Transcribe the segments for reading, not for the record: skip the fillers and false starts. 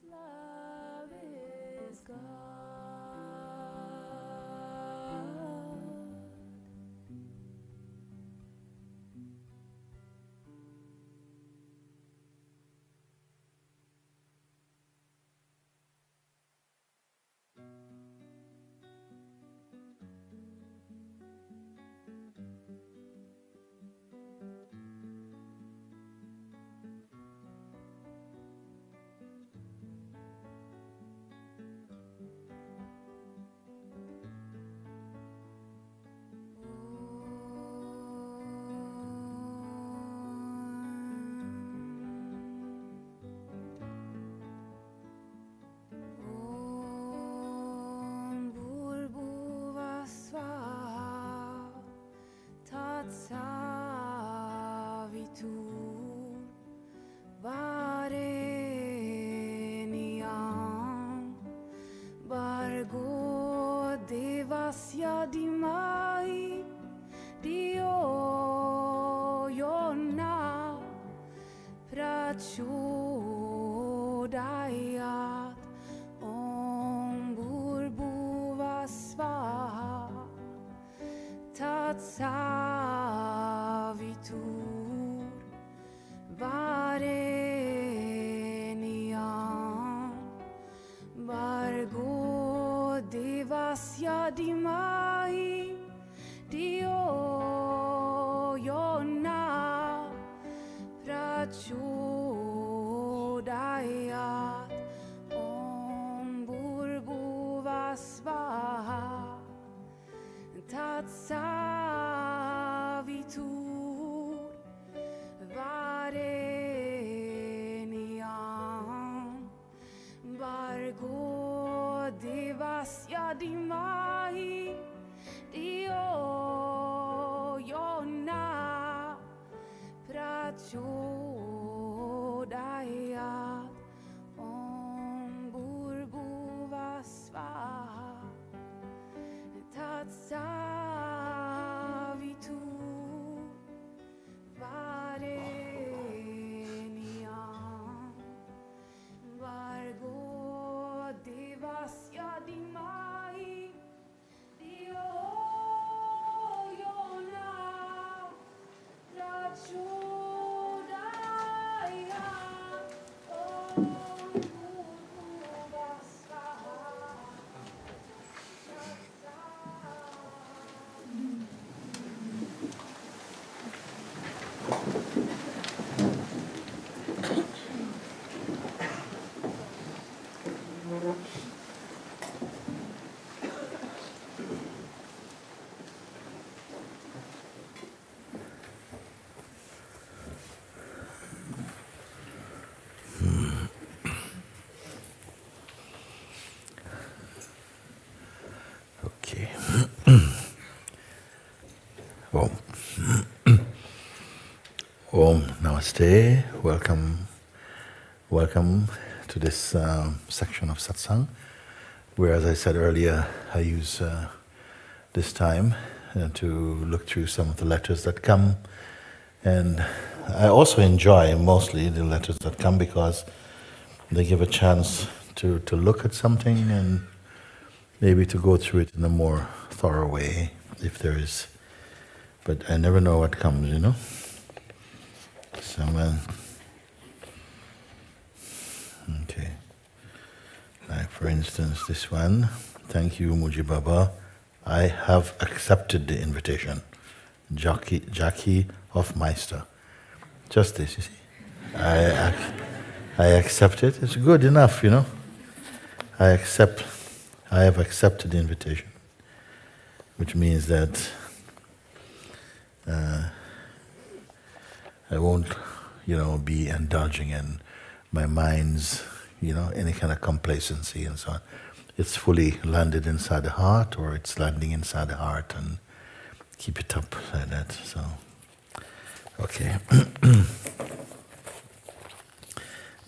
love is God. Savitur vareniam bargo devasya dimai dio yona prachodayat om burbuva svaha tat savitur vareniam bargo devasya dimai dio yona prachodayat om burbuva svaha tat savitur vareniam bargo devasya dimai dio yona prachodayat om burbuva svaha tat savitur vareniam bargo devasya dimai dio yona prachodayat om burbuva svaha tat Okay. Om. Om Namaste. Welcome to this section of Satsang, where, as I said earlier, I use this time to look through some of the letters that come. And I also enjoy mostly the letters that come because they give a chance to look at something and maybe to go through it in a more thorough way, if there is. But I never know what comes, you know? So, okay. Like, for instance, this one. Thank you, Moojibaba. I have accepted the invitation. Jackie of Meister. Just this, you see. I accept it. It's good enough, you know? I have accepted the invitation, which means that I won't, be indulging in my mind's, any kind of complacency and so on. It's fully landed inside the heart, or it's landing inside the heart, and keep it up like that. So, okay.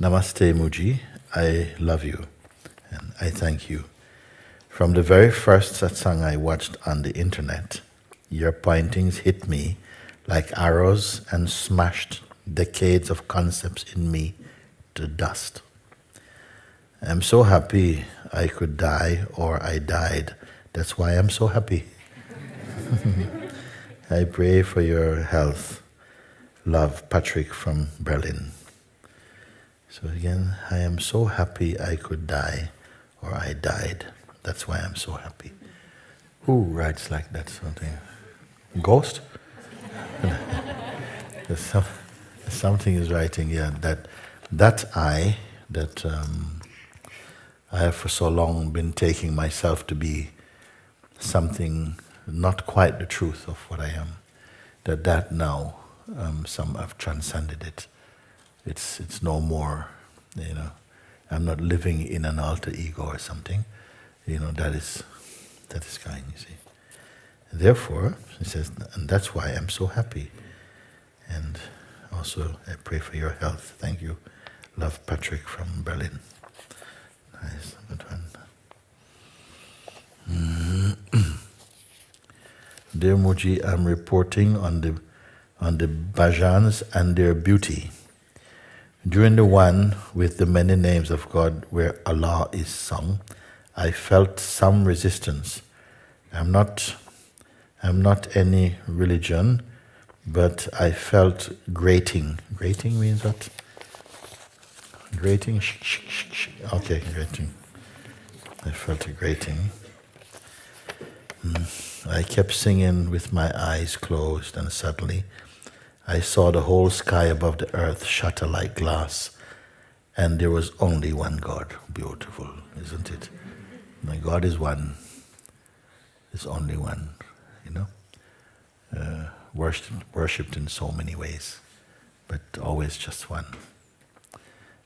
Namaste, Mooji. I love you, and I thank you. From the very first satsang I watched on the internet, your pointings hit me like arrows and smashed decades of concepts in me to dust. I'm so happy I could die or I died. That's why I'm so happy. I pray for your health. Love, Patrick from Berlin. So again, I am so happy I could die or I died. That's why I'm so happy. Who writes like that? Something? Ghost? Something is writing, yeah, that I have for so long been taking myself to be something not quite the truth of what I am. That now, some have transcended it. It's no more, I'm not living in an alter ego or something. That is kind, you see. Therefore, he says, and that's why I'm so happy. And also, I pray for your health. Thank you. Love, Patrick from Berlin. Nice, good one. Dear Mooji, I'm reporting on the bhajans and their beauty. During the one with the many names of God where Allah is sung, I felt some resistance. I'm not any religion, but I felt grating. Grating means what? Grating? Okay, grating. I felt a grating. I kept singing with my eyes closed, and suddenly I saw the whole sky above the earth shatter like glass, and there was only one God. Beautiful, isn't it? My God is one. There's only one, worshipped in so many ways, but always just one.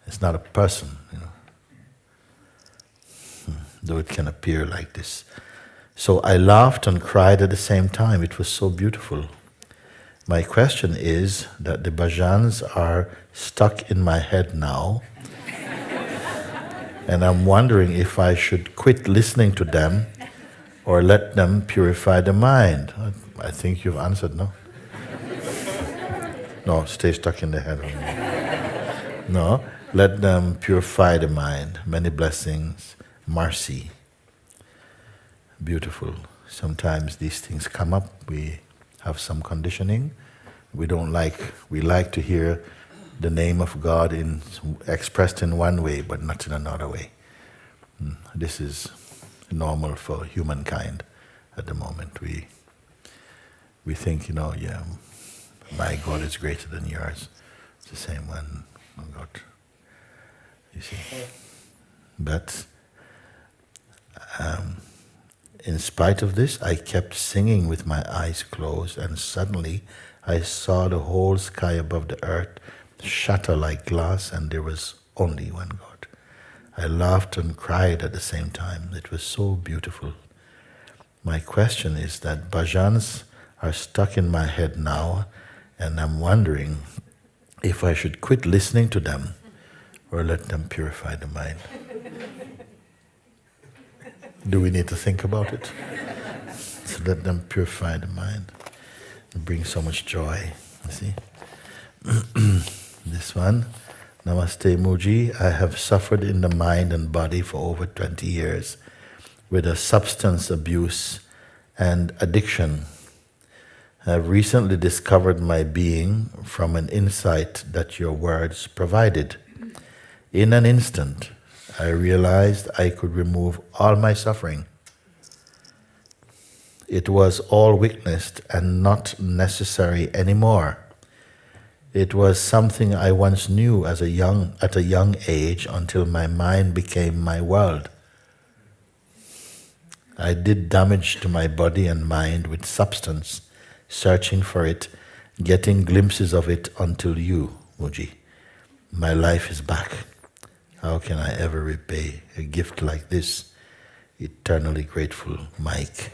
It's not a person, though it can appear like this. So I laughed and cried at the same time. It was so beautiful. My question is that the bhajans are stuck in my head now, and I'm wondering if I should quit listening to them or let them purify the mind. I think you've answered, no? No, stay stuck in the head. No, let them purify the mind. Many blessings. Mercy. Beautiful. Sometimes these things come up. We have some conditioning. We like to hear the name of God expressed in one way, but not in another way. This is normal for humankind at the moment. We think, my God is greater than yours. It's the same one, oh God. You see. But in spite of this, I kept singing with my eyes closed, and suddenly I saw the whole sky above the earth shatter like glass, and there was only one God. I laughed and cried at the same time. It was so beautiful. My question is that bhajans are stuck in my head now, and I'm wondering if I should quit listening to them or let them purify the mind. Do we need to think about it? So let them purify the mind. It brings so much joy, you see. This one, Namaste Mooji. I have suffered in the mind and body for over 20 years with a substance abuse and addiction. I have recently discovered my being from an insight that your words provided. In an instant, I realized I could remove all my suffering. It was all witnessed and not necessary anymore. It was something I once knew at a young age until my mind became my world. I did damage to my body and mind with substance, searching for it, getting glimpses of it until you, Mooji. My life is back. How can I ever repay a gift like this? Eternally grateful, Mike.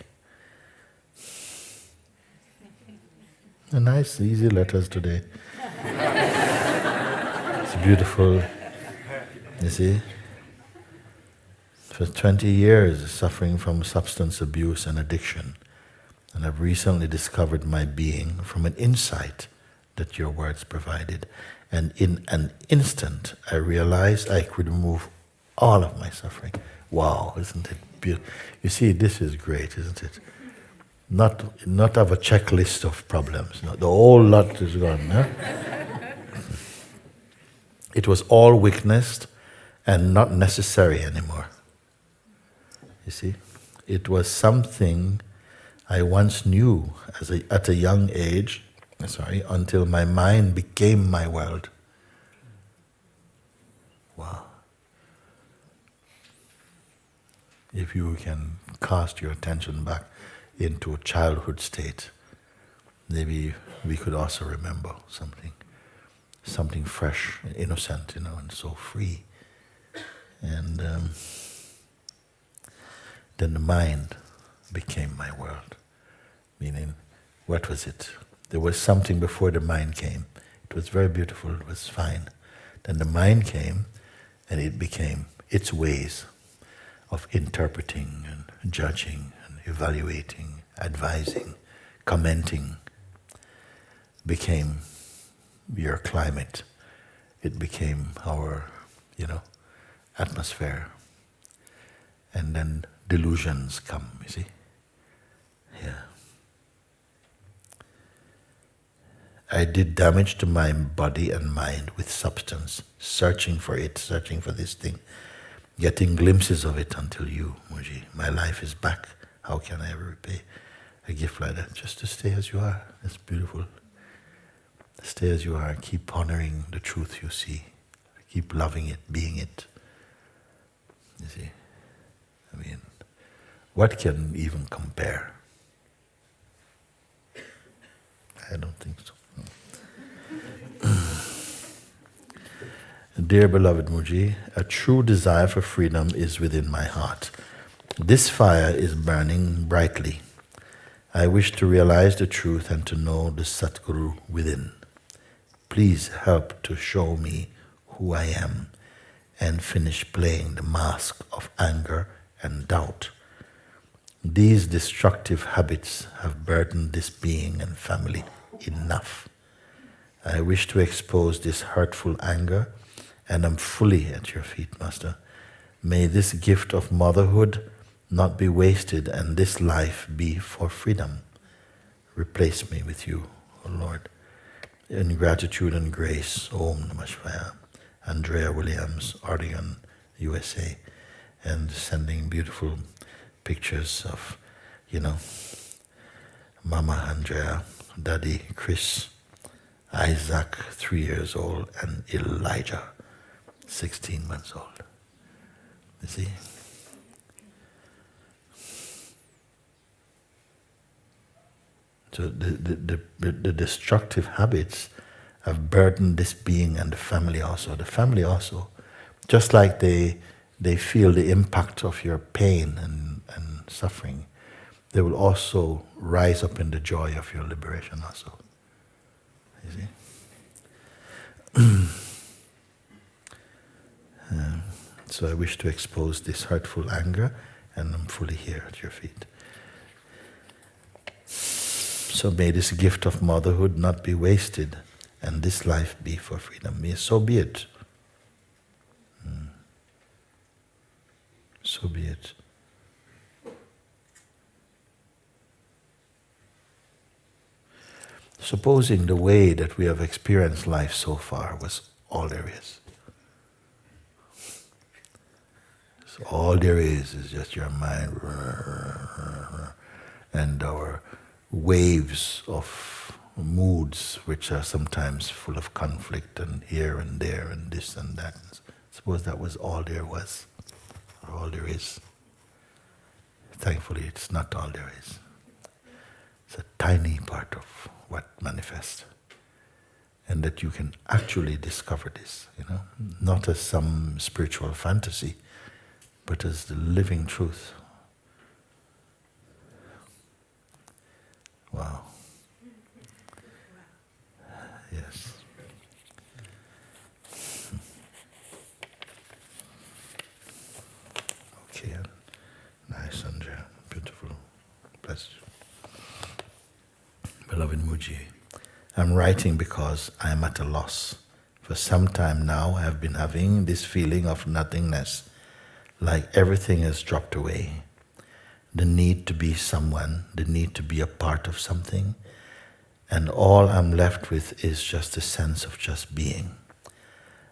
Nice, easy letters today. It's beautiful. You see? For 20 years, suffering from substance abuse and addiction. And I've recently discovered my being from an insight that your words provided. And in an instant, I realized I could remove all of my suffering. Wow, isn't it beautiful? You see, this is great, isn't it? Not have a checklist of problems. No, the whole lot is gone. Huh? It was all weakness and not necessary anymore. You see? It was something I once knew at a young age, until my mind became my world. Wow. If you can cast your attention back into a childhood state, maybe we could also remember something fresh, innocent, and so free. And then the mind became my world. Meaning, what was it? There was something before the mind came. It was very beautiful, it was fine. Then the mind came, and it became its ways of interpreting and judging and evaluating, advising, commenting, became your climate. It became our, atmosphere. And then delusions come, you see? Yeah. I did damage to my body and mind with substance, searching for this thing, getting glimpses of it until you, Mooji. My life is back. How can I ever repay a gift like that? Just to stay as you are. That's beautiful. Stay as you are. Keep honoring the truth you see. Keep loving it, being it. You see? What can even compare? I don't think so. Dear beloved Mooji, a true desire for freedom is within my heart. This fire is burning brightly. I wish to realize the truth and to know the Satguru within. Please help to show me who I am and finish playing the mask of anger and doubt. These destructive habits have burdened this being and family enough. I wish to expose this hurtful anger and am fully at your feet, Master. May this gift of motherhood not be wasted and this life be for freedom. Replace me with you, O Lord. In gratitude and grace, Om Namah Shivaya. Andrea Williams, Oregon, USA, and sending beautiful pictures of, Mama Andrea, Daddy Chris, Isaac, 3 years old, and Elijah, 16 months old. You see? So the destructive habits have burdened this being and the family also. The family also, just like they feel the impact of your pain and suffering, they will also rise up in the joy of your liberation also. You see? So I wish to expose this hurtful anger, and I'm fully here at your feet. So may this gift of motherhood not be wasted, and this life be for freedom. May so be it. So be it. Supposing the way that we have experienced life so far was all there is. So all there is just your mind and our waves of moods which are sometimes full of conflict and here and there and this and that. Suppose that was all there was, or all there is. Thankfully, it's not all there is. It's a tiny part of what manifests. And that you can actually discover this, not as some spiritual fantasy, but as the living truth. Wow. Yes. Okay. Nice, Andrea. Beautiful. Bless you. Beloved Mooji, I'm writing because I am at a loss. For some time now I have been having this feeling of nothingness like everything has dropped away. The need to be someone, the need to be a part of something, and all I'm left with is just a sense of just being.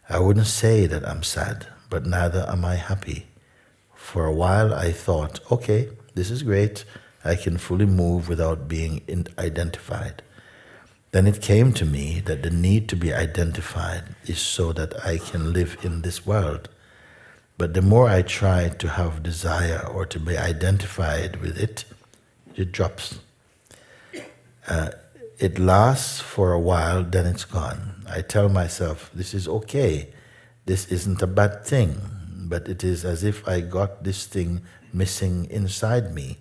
I wouldn't say that I'm sad, but neither am I happy. For a while I thought, okay, this is great, I can fully move without being identified. Then it came to me that the need to be identified is so that I can live in this world. But the more I try to have desire or to be identified with it, it drops. It lasts for a while, then it's gone. I tell myself, this is okay, this isn't a bad thing, but it is as if I got this thing missing inside me,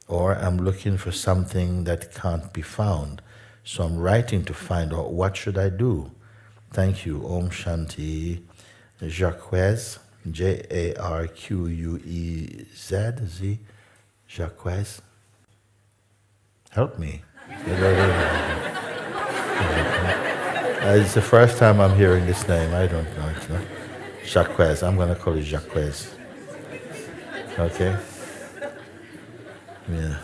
or I'm looking for something that can't be found. So I'm writing to find out what should I do. Thank you. Om Shanti. Jacquez, Jarquez, Jacquez. Help me. It's the first time I'm hearing this name. I don't know. It's not Jacquez. I'm going to call it Jacquez. Okay? Yeah.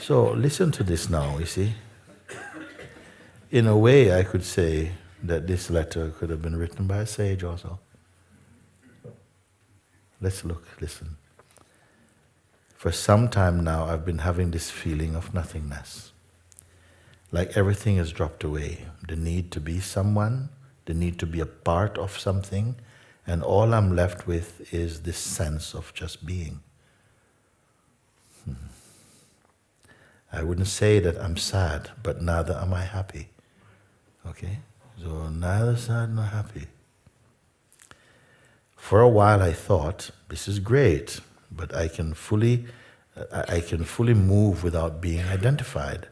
So listen to this now, you see. In a way, I could say that this letter could have been written by a sage also. Let's look, listen. For some time now, I've been having this feeling of nothingness. Like everything has dropped away. The need to be someone, the need to be a part of something, and all I'm left with is this sense of just being. I wouldn't say that I'm sad, but neither am I happy. Okay? So neither sad nor happy. For a while I thought, this is great, but I can fully move without being identified.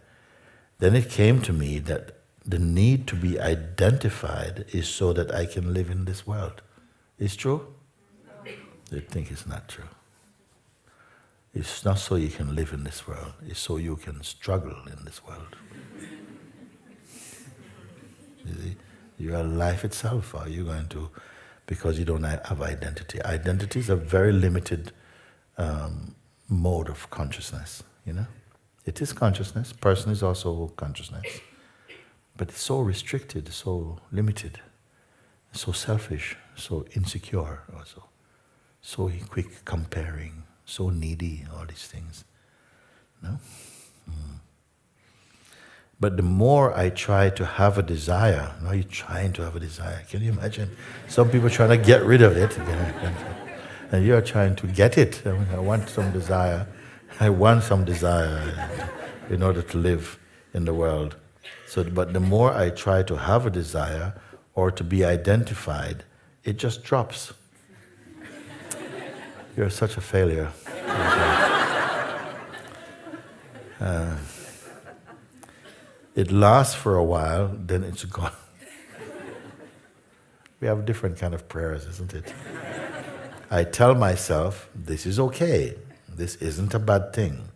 Then it came to me that the need to be identified is so that I can live in this world. Is true? No. They think it's not true. It's not so you can live in this world, it's so you can struggle in this world. You see? You are life itself. Are you going to, because you don't have identity. Identity is a very limited mode of consciousness, you know? It is consciousness, person is also consciousness. But it's so restricted, so limited, so selfish, so insecure also, so quick comparing, so needy, all these things. No? But the more I try to have a desire, now you're trying to have a desire. Can you imagine? Some people trying to get rid of it, and you're trying to get it. I want some desire. I want some desire in order to live in the world. So, but the more I try to have a desire or to be identified, it just drops. You're such a failure. It lasts for a while, then it's gone. We have different kind of prayers, isn't it? I tell myself, this is okay. This isn't a bad thing.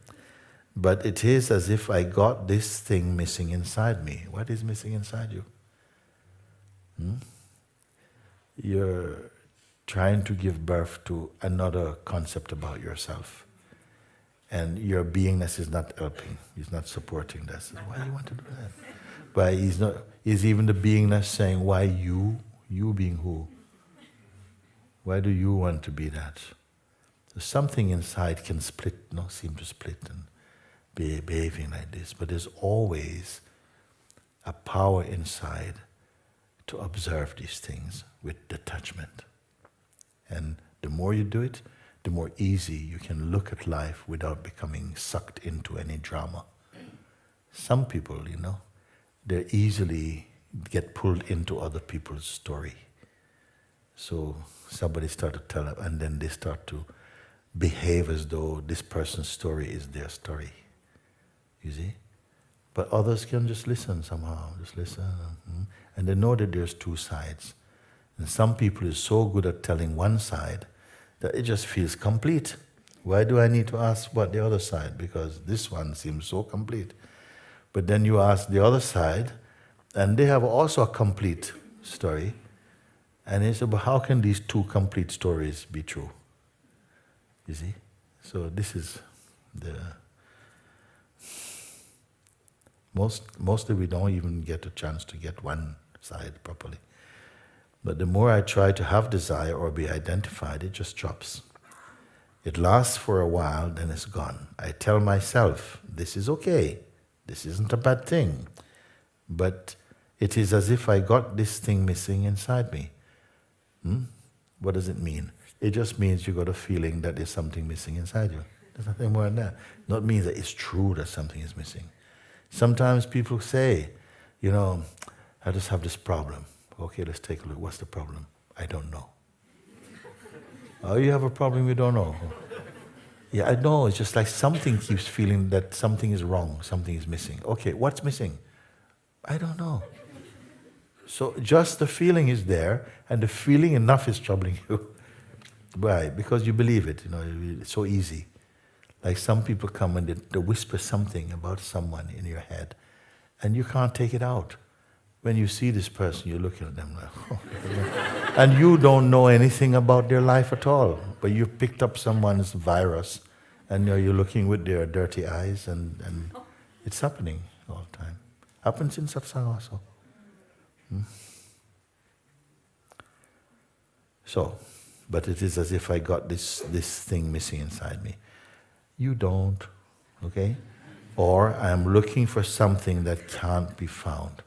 But it is as if I got this thing missing inside me. What is missing inside you? You're trying to give birth to another concept about yourself. And your beingness is not helping. He's not supporting this. Why do you want to do that? Why is even the beingness saying, why you? You being who? Why do you want to be that? So something inside can split, seem to split and be behaving like this. But there's always a power inside to observe these things with detachment. And the more you do it, the more easy you can look at life without becoming sucked into any drama. Some people, they easily get pulled into other people's story. So somebody starts to tell them, and then they start to behave as though this person's story is their story. You see? But others can just listen somehow, just listen. And they know that there's two sides. And some people are so good at telling one side that it just feels complete. Why do I need to ask what the other side? Because this one seems so complete. But then you ask the other side, and they have also a complete story. And he said, but how can these two complete stories be true? You see? So this is the... Mostly we don't even get a chance to get one side properly. But the more I try to have desire or be identified, it just drops. It lasts for a while, then it's gone. I tell myself, this is okay. This isn't a bad thing. But it is as if I got this thing missing inside me. What does it mean? It just means you got a feeling that there's something missing inside you. There's nothing more than that. Not means that it's true that something is missing. Sometimes people say, I just have this problem. Okay, let's take a look. What's the problem? I don't know. Oh, you have a problem you don't know? Yeah, I know. It's just like something keeps feeling that something is wrong, something is missing. Okay, what's missing? I don't know. So just the feeling is there, and the feeling enough is troubling you. Why? Because you believe it. It's so easy. Like some people come and they whisper something about someone in your head, and you can't take it out. When you see this person, you're looking at them like, oh. And you don't know anything about their life at all, but you picked up someone's virus, and you're looking with their dirty eyes, and it's happening all the time. Happens in satsang also. So, but it is as if I got this thing missing inside me. You don't, okay? Or I'm looking for something that can't be found.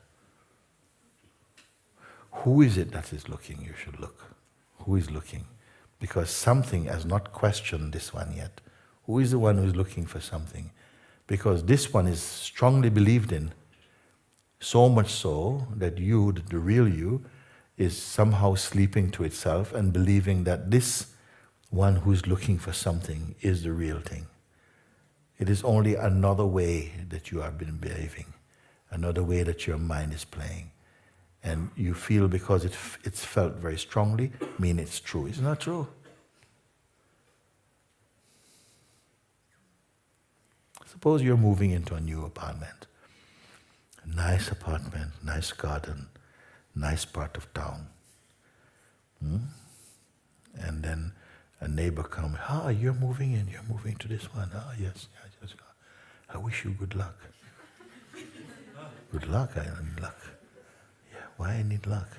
Who is it that is looking? You should look. Who is looking? Because something has not questioned this one yet. Who is the one who is looking for something? Because this one is strongly believed in, so much so that you, the real you, is somehow sleeping to itself and believing that this one who is looking for something is the real thing. It is only another way that you have been behaving, another way that your mind is playing. And you feel because it's felt very strongly, mean it's true. It's not true. Suppose you're moving into a new apartment. A nice apartment, nice garden, nice part of town. And then a neighbor comes, you're moving in, you're moving to this one. Yes. I wish you good luck. Good luck, I need luck. Yeah, why I need luck?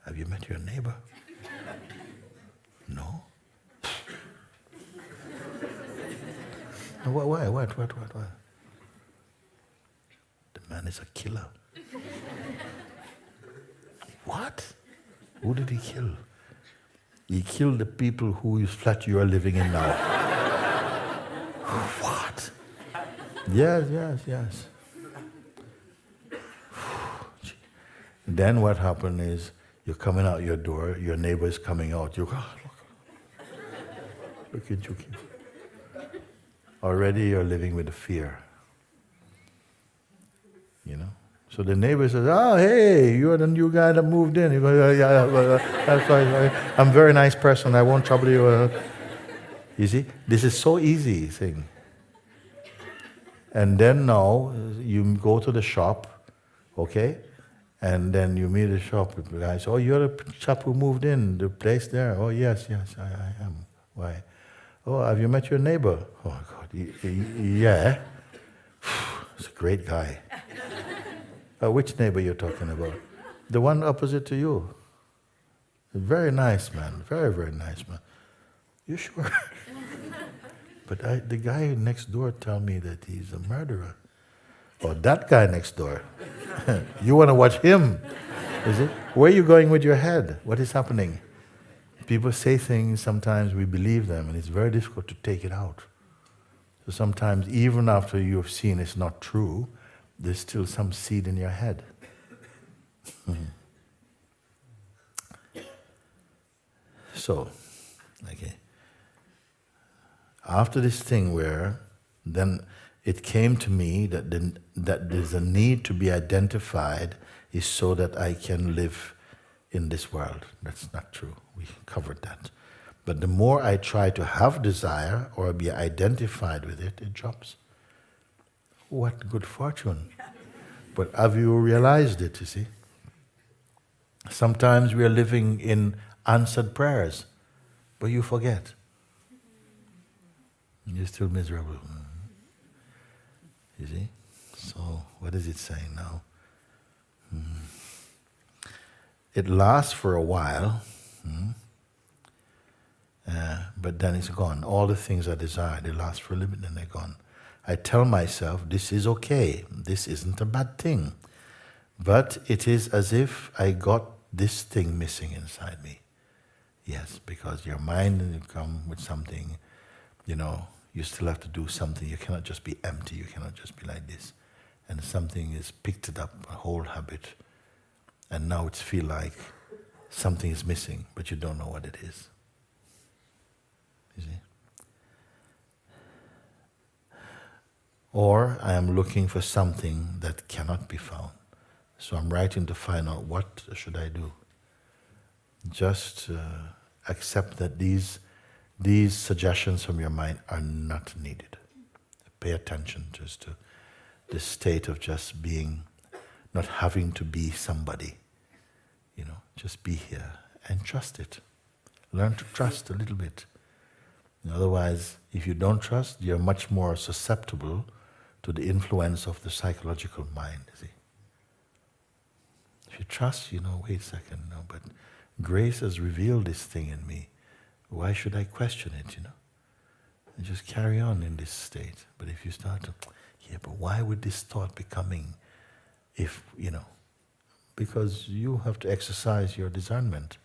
Have you met your neighbor? No? Why? What? The man is a killer. What? Who did he kill? He killed the people whose flat you are living in now. What? Yes. Then what happened is, you're coming out your door, your neighbor is coming out, you go, look at you. Already you're living with a fear. So the neighbor says, hey, you're the new guy that moved in. You go, yeah, that's right. I'm a very nice person, I won't trouble you. You see, this is so easy thing. And then now, you go to the shop, okay? And then you meet the shop with the guys. Oh, you're the chap who moved in, the place there. Oh, yes, I am. Why? Oh, have you met your neighbor? Oh, God, yeah. He's a great guy. Which neighbor you're talking about? The one opposite to you. Very nice man, very, very nice man. You sure? But the guy next door told me that he's a murderer. Or that guy next door. You want to watch him? Is it? Where are you going with your head? What is happening? People say things, sometimes we believe them, and it's very difficult to take it out. So sometimes, even after you've seen it's not true, there's still some seed in your head. So, okay. After this thing where, then it came to me that there's a need to be identified is so that I can live in this world. That's not true. We covered that. But the more I try to have desire or be identified with it, it drops. What good fortune. But have you realized it, you see? Sometimes we are living in answered prayers, but you forget. You're still miserable. You see? So, what is it saying now? It lasts for a while, but then it's gone. All the things I desire, they last for a little bit, then they're gone. I tell myself, this is okay. This isn't a bad thing. But it is as if I got this thing missing inside me. Yes, because your mind, you come with something, you still have to do something. You cannot just be empty. You cannot just be like this. And something is picked it up, a whole habit. And now it feels like something is missing, but you don't know what it is. You see? Or I am looking for something that cannot be found. So I'm writing to find out what should I do. Just accept that these suggestions from your mind are not needed. Pay attention just to this state of just being, not having to be somebody. Just be here and trust it. Learn to trust a little bit. Otherwise, if you don't trust, you're much more susceptible to the influence of the psychological mind. See? If you trust, wait a second, but grace has revealed this thing in me. Why should I question it, And just carry on in this state. But if you start to, but why would this thought be coming if, because you have to exercise your discernment.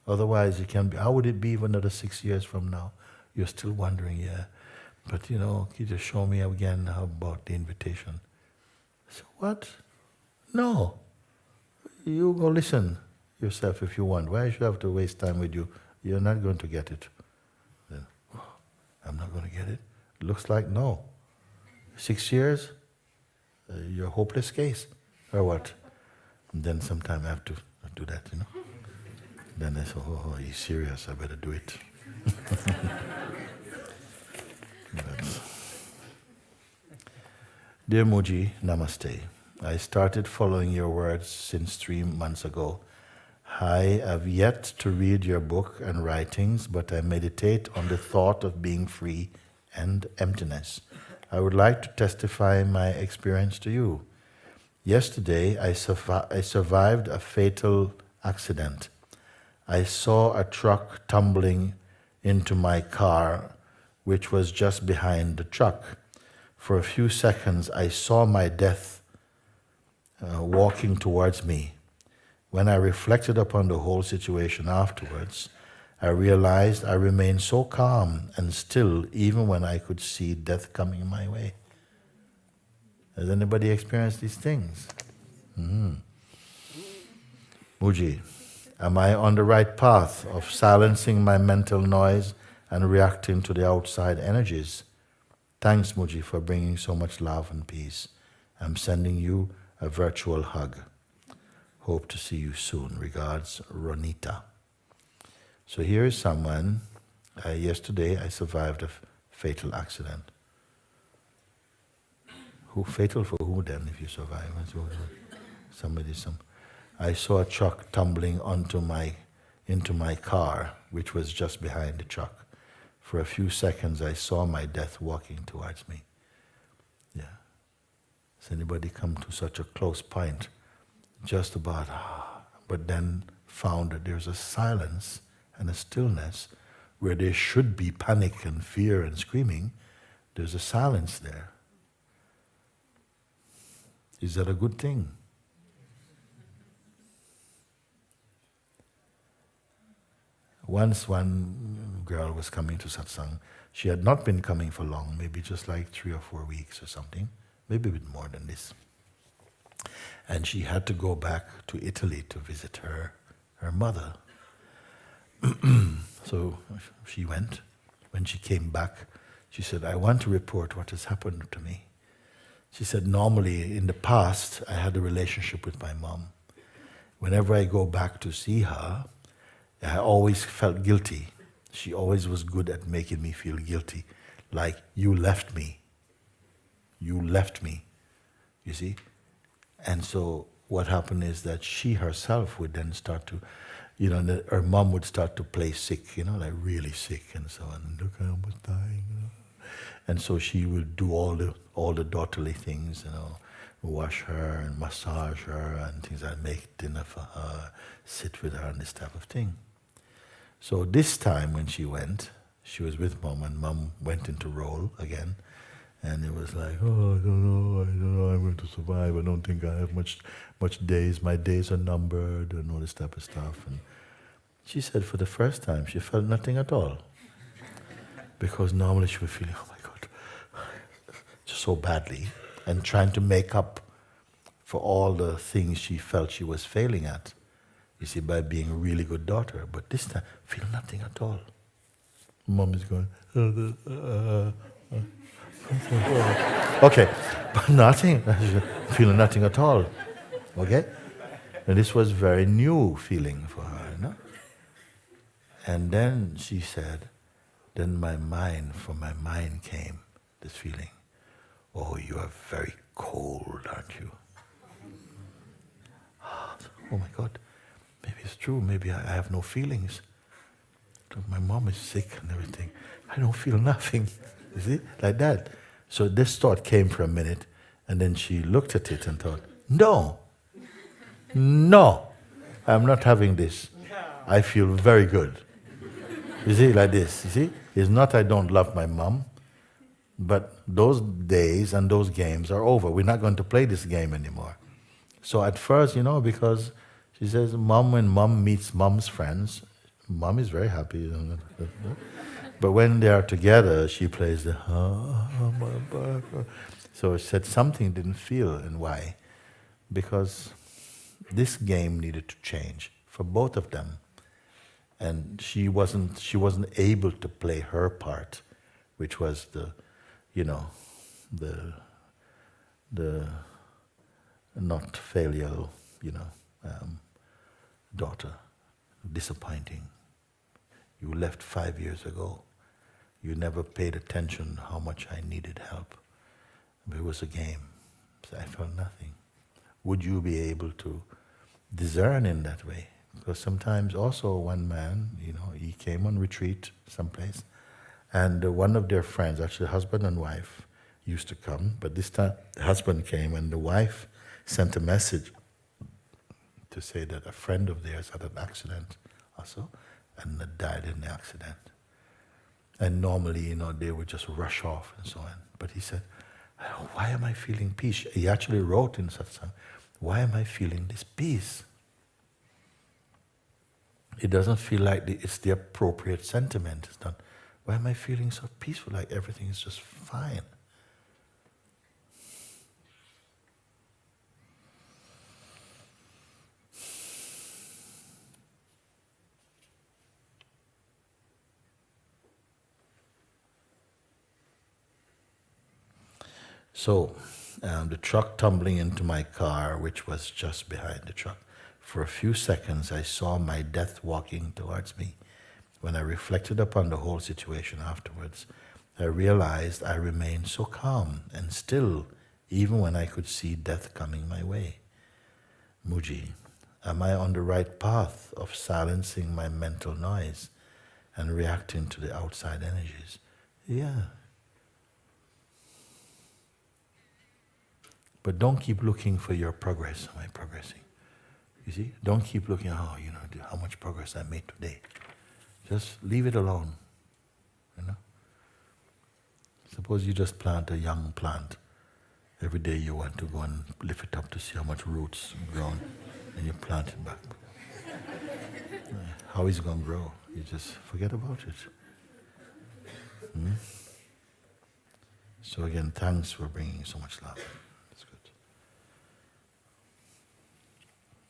Otherwise, it can be, how would it be if another 6 years from now you're still wondering, but can you just show me again how about the invitation? So what? No. You go listen yourself if you want. Why should I have to waste time with you? You're not going to get it. Then, I'm not going to get it? Looks like no. 6 years? You're a hopeless case. Or what? And then sometime I have to do that, Then I say, he's serious, I better do it. Dear Mooji, Namaste. I started following your words since 3 months ago. I have yet to read your book and writings, but I meditate on the thought of being free and emptiness. I would like to testify my experience to you. Yesterday, I survived a fatal accident. I saw a truck tumbling into my car, which was just behind the truck. For a few seconds, I saw my death walking towards me. When I reflected upon the whole situation afterwards, I realized I remained so calm and still even when I could see death coming my way. Has anybody experienced these things? Mooji, am I on the right path of silencing my mental noise and reacting to the outside energies? Thanks, Mooji, for bringing so much love and peace. I'm sending you a virtual hug. Hope to see you soon. Regards, Ronita. So here is someone, yesterday I survived a fatal accident. Fatal for who then, if you survive? I saw a truck tumbling into my car, which was just behind the truck. For a few seconds, I saw my death walking towards me. Yeah. Has anybody come to such a close point? Just about, but then found that there's a silence and a stillness where there should be panic and fear and screaming. There's a silence there. Is that a good thing? Once one girl was coming to satsang. She had not been coming for long, maybe just like 3 or 4 weeks or something, maybe a bit more than this. And she had to go back to Italy to visit her mother. So she went. When she came back, she said, I want to report what has happened to me. She said, normally in the past, I had a relationship with my mom. Whenever I go back to see her, I always felt guilty. She always was good at making me feel guilty. Like, you left me. You left me. You see? And so what happened is that she herself would then start to, her mom would start to play sick, like really sick and so on. And look, I almost dying. And so she would do all the daughterly things, wash her and massage her and things like make dinner for her, sit with her and this type of thing. So this time when she went, she was with mom and mom went into role again. And it was like, oh, I don't know, I'm going to survive. I don't think I have much days. My days are numbered and all this type of stuff. And she said for the first time she felt nothing at all. Because normally she was feeling, oh my God, just so badly. And trying to make up for all the things she felt she was failing at. You see, by being a really good daughter. But this time, feel nothing at all. Mom is going, okay, but nothing, feeling nothing at all, okay? And this was very new feeling for her, And then she said, then from my mind came this feeling, oh, you are very cold, aren't you? Oh my God, maybe it's true, maybe I have no feelings. My mom is sick and everything. I don't feel nothing, you see, like that. So this thought came for a minute, and then she looked at it and thought, no, I'm not having this. I feel very good. You see, like this, you see? It's not I don't love my mom, but those days and those games are over. We're not going to play this game anymore. So at first, because she says, when mom meets mom's friends, mom is very happy. But when they are together, she plays the So she said something didn't feel, and why? Because this game needed to change for both of them. And she wasn't able to play her part, which was the not failure, daughter, disappointing. You left 5 years ago. You never paid attention how much I needed help. But it was a game. So I felt nothing. Would you be able to discern in that way? Because sometimes also one man, he came on retreat someplace, and one of their friends, actually husband and wife, used to come, but this time the husband came and the wife sent a message to say that a friend of theirs had an accident also, and died in the accident. And normally, they would just rush off and so on. But he said, why am I feeling peace? He actually wrote in Satsang, why am I feeling this peace? It doesn't feel like it's the appropriate sentiment. It's not, why am I feeling so peaceful, like everything is just fine? So, the truck tumbling into my car, which was just behind the truck. For a few seconds, I saw my death walking towards me. When I reflected upon the whole situation afterwards, I realized I remained so calm and still, even when I could see death coming my way. Mooji, am I on the right path of silencing my mental noise and reacting to the outside energies? Yeah. But don't keep looking for your progress. Am I progressing? You see? Don't keep looking, how much progress I made today. Just leave it alone. Suppose you just plant a young plant. Every day you want to go and lift it up to see how much roots grown, and you plant it back. How is it going to grow? You just forget about it. So again, thanks for bringing so much love.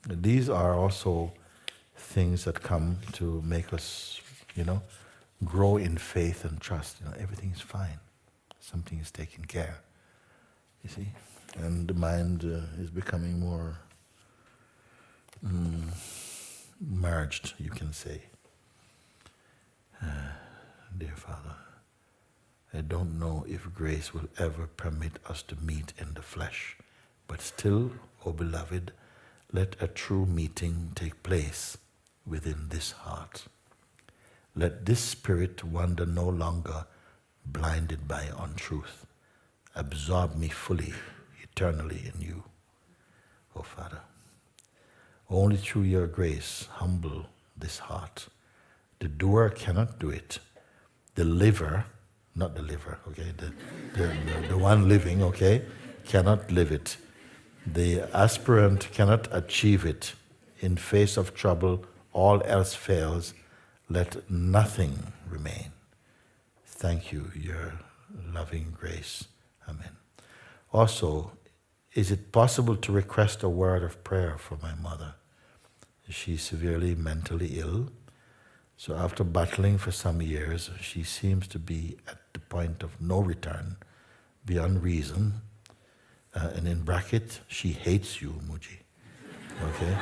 These are also things that come to make us, grow in faith and trust. Everything is fine. Something is taken care. You see? And the mind is becoming more merged, you can say. Dear Father, I don't know if grace will ever permit us to meet in the flesh, but still, O beloved, let a true meeting take place within this heart. Let this spirit wander no longer blinded by untruth. Absorb me fully, eternally in you, O Father. Only through your grace humble this heart. The doer cannot do it. The liver, not the liver, okay, the one living, okay, cannot live it. The aspirant cannot achieve it. In face of trouble, all else fails. Let nothing remain. Thank you, your loving grace. Amen. Also, is it possible to request a word of prayer for my mother? She's severely mentally ill. So after battling for some years, she seems to be at the point of no return, beyond reason. And in bracket, she hates you, Mooji. Okay?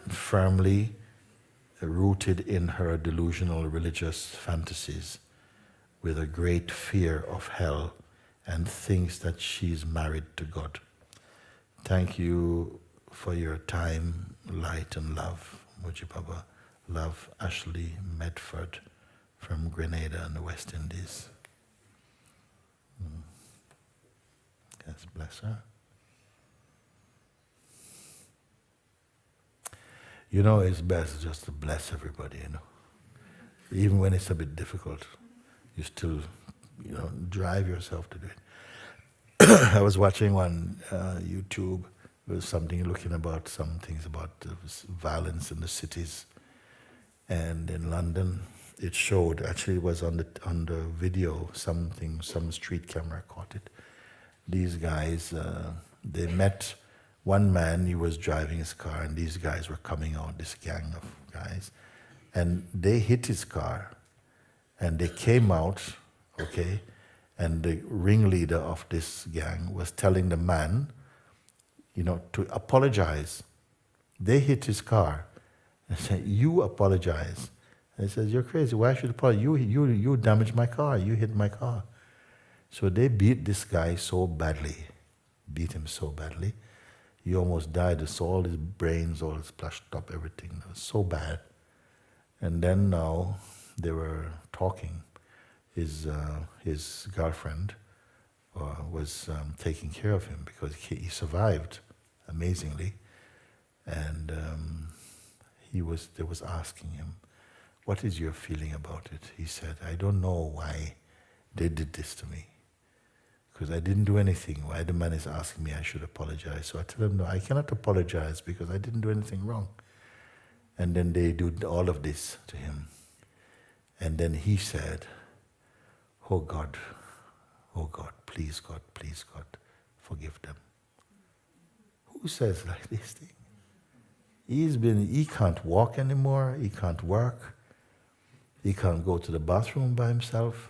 Firmly rooted in her delusional religious fantasies, with a great fear of hell, and thinks that she's married to God. Thank you for your time, light, and love, Moojibaba. Love, Ashley Medford from Grenada and the West Indies. Yes, bless her. You know, it's best just to bless everybody, you know. Even when it's a bit difficult, you still, drive yourself to do it. I was watching on YouTube, there was something looking about some things about violence in the cities. And in London, it showed, actually it was on the video, some street camera caught it. These guys, they met one man, he was driving his car, and these guys were coming out, this gang of guys, and they hit his car, and they came out, okay, and the ringleader of this gang was telling the man, to apologize. They hit his car, and said, you apologize. And he says, you're crazy, why should I apologize? You damaged my car, you hit my car. So they beat this guy so badly, he almost died. So all his brains, all his splashed up, everything. It was so bad. And then now they were talking. His girlfriend was taking care of him because he survived amazingly. And they was asking him, what is your feeling about it? He said, I don't know why they did this to me. Because I didn't do anything. Why the man is asking me I should apologize. So I tell him, no, I cannot apologize because I didn't do anything wrong. And then they do all of this to him. And then he said, oh God, please God, forgive them. Who says like this thing? He can't walk anymore, he can't work, he can't go to the bathroom by himself.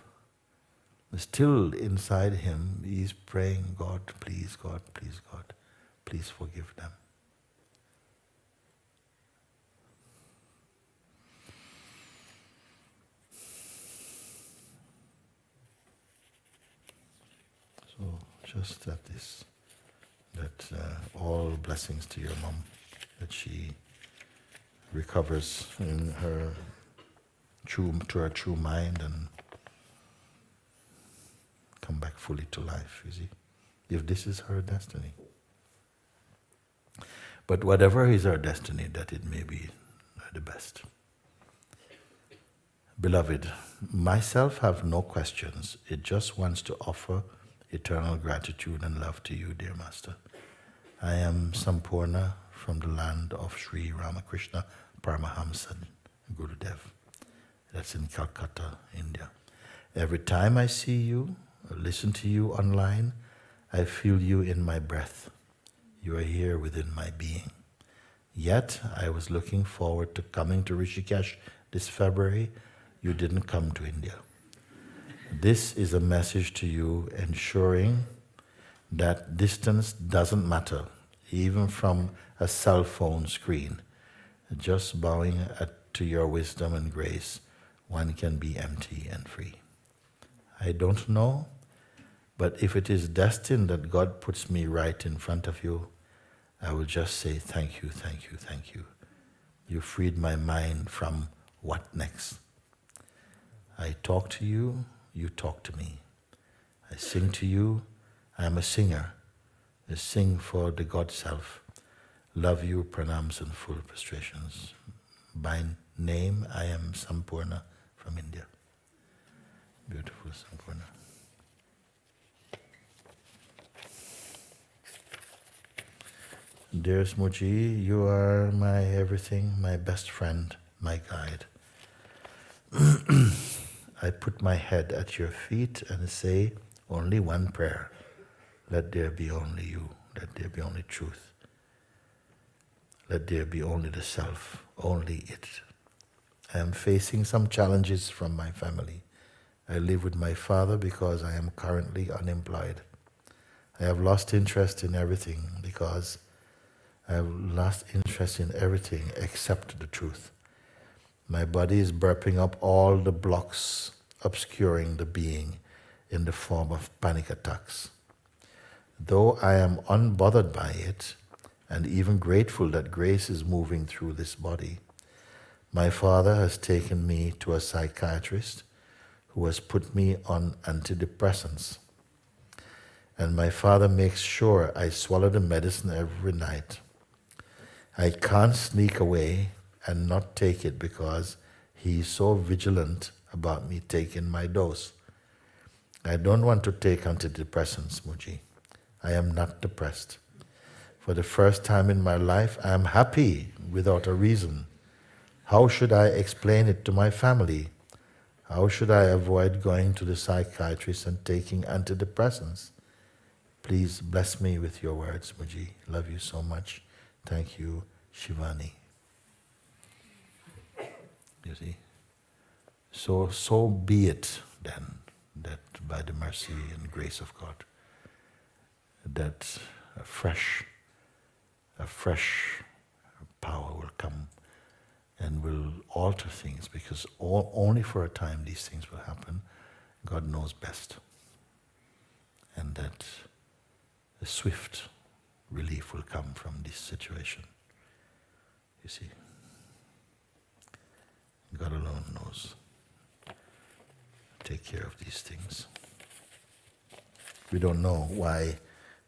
Still inside him, he's praying, God, please forgive them. So just that all blessings to your mom, that she recovers in her to her true mind and come back fully to life, you see, if this is her destiny. But whatever is her destiny, that it may be the best. Beloved, myself have no questions. It just wants to offer eternal gratitude and love to you, dear Master. I am Sampurna from the land of Sri Ramakrishna Paramahamsa Gurudev. That's in Calcutta, India. Every time I see you, listen to you online, I feel you in my breath. You are here within my being. Yet, I was looking forward to coming to Rishikesh this February. You didn't come to India. This is a message to you ensuring that distance doesn't matter, even from a cell phone screen. Just bowing to your wisdom and grace, one can be empty and free. I don't know But if it is destined that God puts me right in front of you, I will just say, thank you, thank you, thank you. You freed my mind from what next? I talk to you, you talk to me. I sing to you, I am a singer. I sing for the God Self. Love you, pranams and full prostrations. By name, I am Sampurna from India. Beautiful Sampurna. Dearest Mooji, you are my everything, my best friend, my guide. I put my head at your feet and say only one prayer. Let there be only you. Let there be only truth. Let there be only the self, only it. I am facing some challenges from my family. I live with my father because I am currently unemployed. I have lost interest in everything because I have lost interest in everything except the truth. My body is burping up all the blocks obscuring the being in the form of panic attacks. Though I am unbothered by it, and even grateful that grace is moving through this body, my father has taken me to a psychiatrist who has put me on antidepressants. And my father makes sure I swallow the medicine every night. I can't sneak away and not take it because he is so vigilant about me taking my dose. I don't want to take antidepressants, Mooji. I am not depressed. For the first time in my life, I am happy without a reason. How should I explain it to my family? How should I avoid going to the psychiatrist and taking antidepressants? Please bless me with your words, Mooji. Love you so much. Thank you, Shivani. You see? So be it then, that by the mercy and grace of God, that a fresh power will come and will alter things, because only for a time these things will happen. God knows best. And that a swift relief will come from this situation. You see, God alone knows. Take care of these things. We don't know why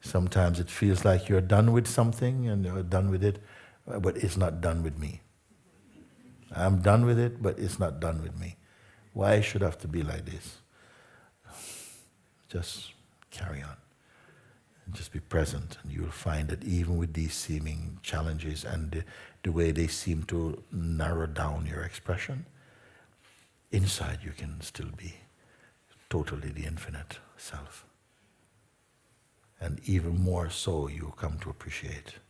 sometimes it feels like you're done with something and you're done with it, but it's not done with me. I'm done with it, but it's not done with me. Why should it have to be like this? Just carry on. Just be present, and you'll find that even with these seeming challenges and the way they seem to narrow down your expression, inside you can still be totally the infinite self. And even more so, you come to appreciate.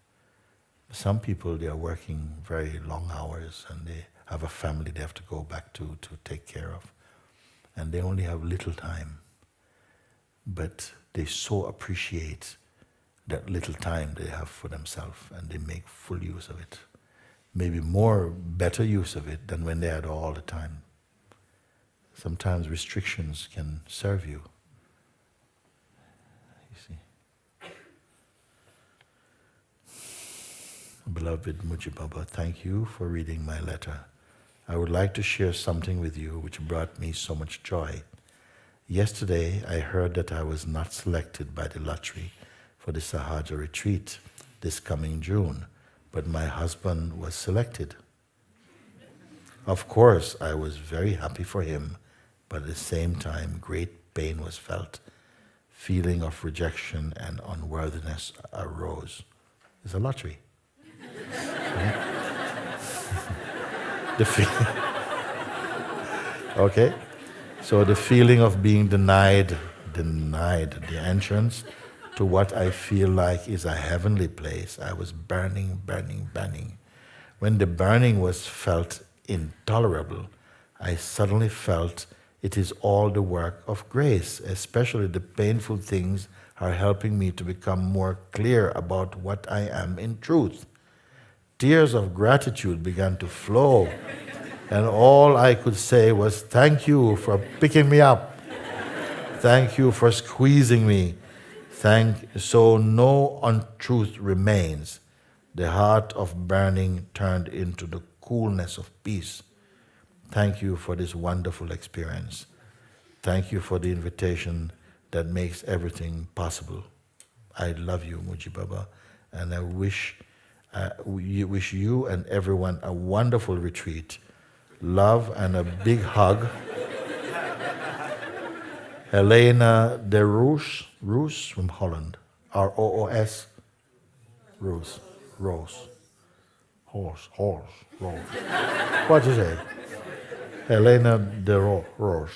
Some people, they are working very long hours and they have a family they have to go back to take care of. And they only have little time. But they so appreciate that little time they have for themselves, and they make full use of it. Maybe better use of it than when they had all the time. Sometimes restrictions can serve you. You see. Beloved Moojibaba, thank you for reading my letter. I would like to share something with you which brought me so much joy. Yesterday, I heard that I was not selected by the lottery for the Sahaja retreat this coming June, but my husband was selected. Of course, I was very happy for him, but at the same time, great pain was felt. Feeling of rejection and unworthiness arose. It's a lottery. Okay? So the feeling of being denied the entrance to what I feel like is a heavenly place. I was burning. When the burning was felt intolerable, I suddenly felt it is all the work of grace, especially the painful things are helping me to become more clear about what I am in truth. Tears of gratitude began to flow, and all I could say was, thank you for picking me up. Thank you for squeezing me. So no untruth remains. The heart of burning turned into the coolness of peace. Thank you for this wonderful experience. Thank you for the invitation that makes everything possible. I love you, Moojibaba, and I wish you and everyone a wonderful retreat. Love and a big hug. Helena de Roos from Holland. R-O-O-S, Roos. Horse, Rose. What do you say? Helena de Roos.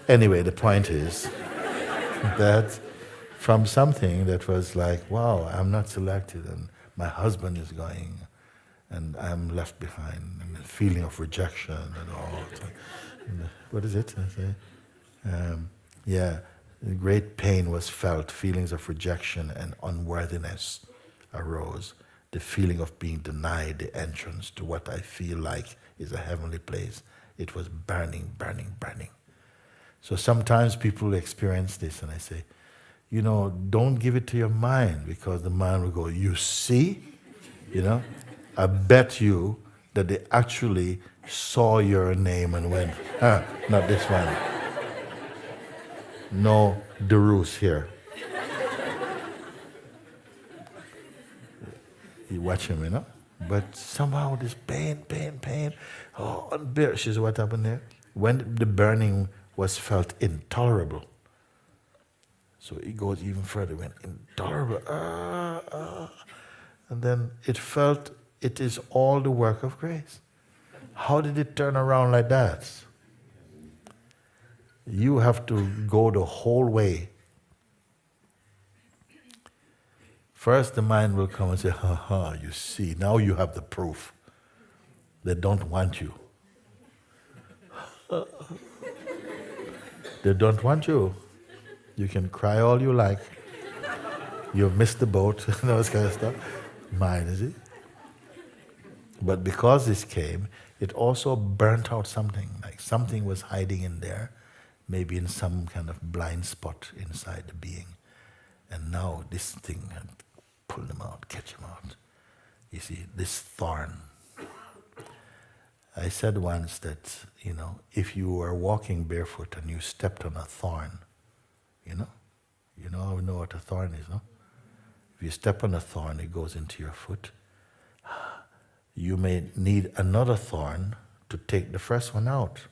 Anyway, the point is that from something that was like, wow, I'm not selected and my husband is going and I'm left behind, and the feeling of rejection and all. What is it? Great pain was felt, feelings of rejection and unworthiness arose. The feeling of being denied the entrance to what I feel like is a heavenly place. It was burning, burning, burning. So sometimes people experience this and I say, don't give it to your mind, because the mind will go, you see? I bet you that they actually saw your name and went, not this one. No Derus here. You watch him, But somehow this pain, unbearable. She said, what happened there? When the burning was felt intolerable. So it goes even further, when intolerable. And then it felt it is all the work of grace. How did it turn around like that? You have to go the whole way. First the mind will come and say, you see, now you have the proof. They don't want you. They don't want you. You can cry all you like. You've missed the boat, those kind of stuff. Mind, is it? But because this came, it also burnt out something, like something was hiding in there, maybe in some kind of blind spot inside the being. And now this thing had pulled him out, catch him out. You see, this thorn. I said once that, if you were walking barefoot and you stepped on a thorn, you know what a thorn is, no? If you step on a thorn, it goes into your foot. You may need another thorn to take the first one out.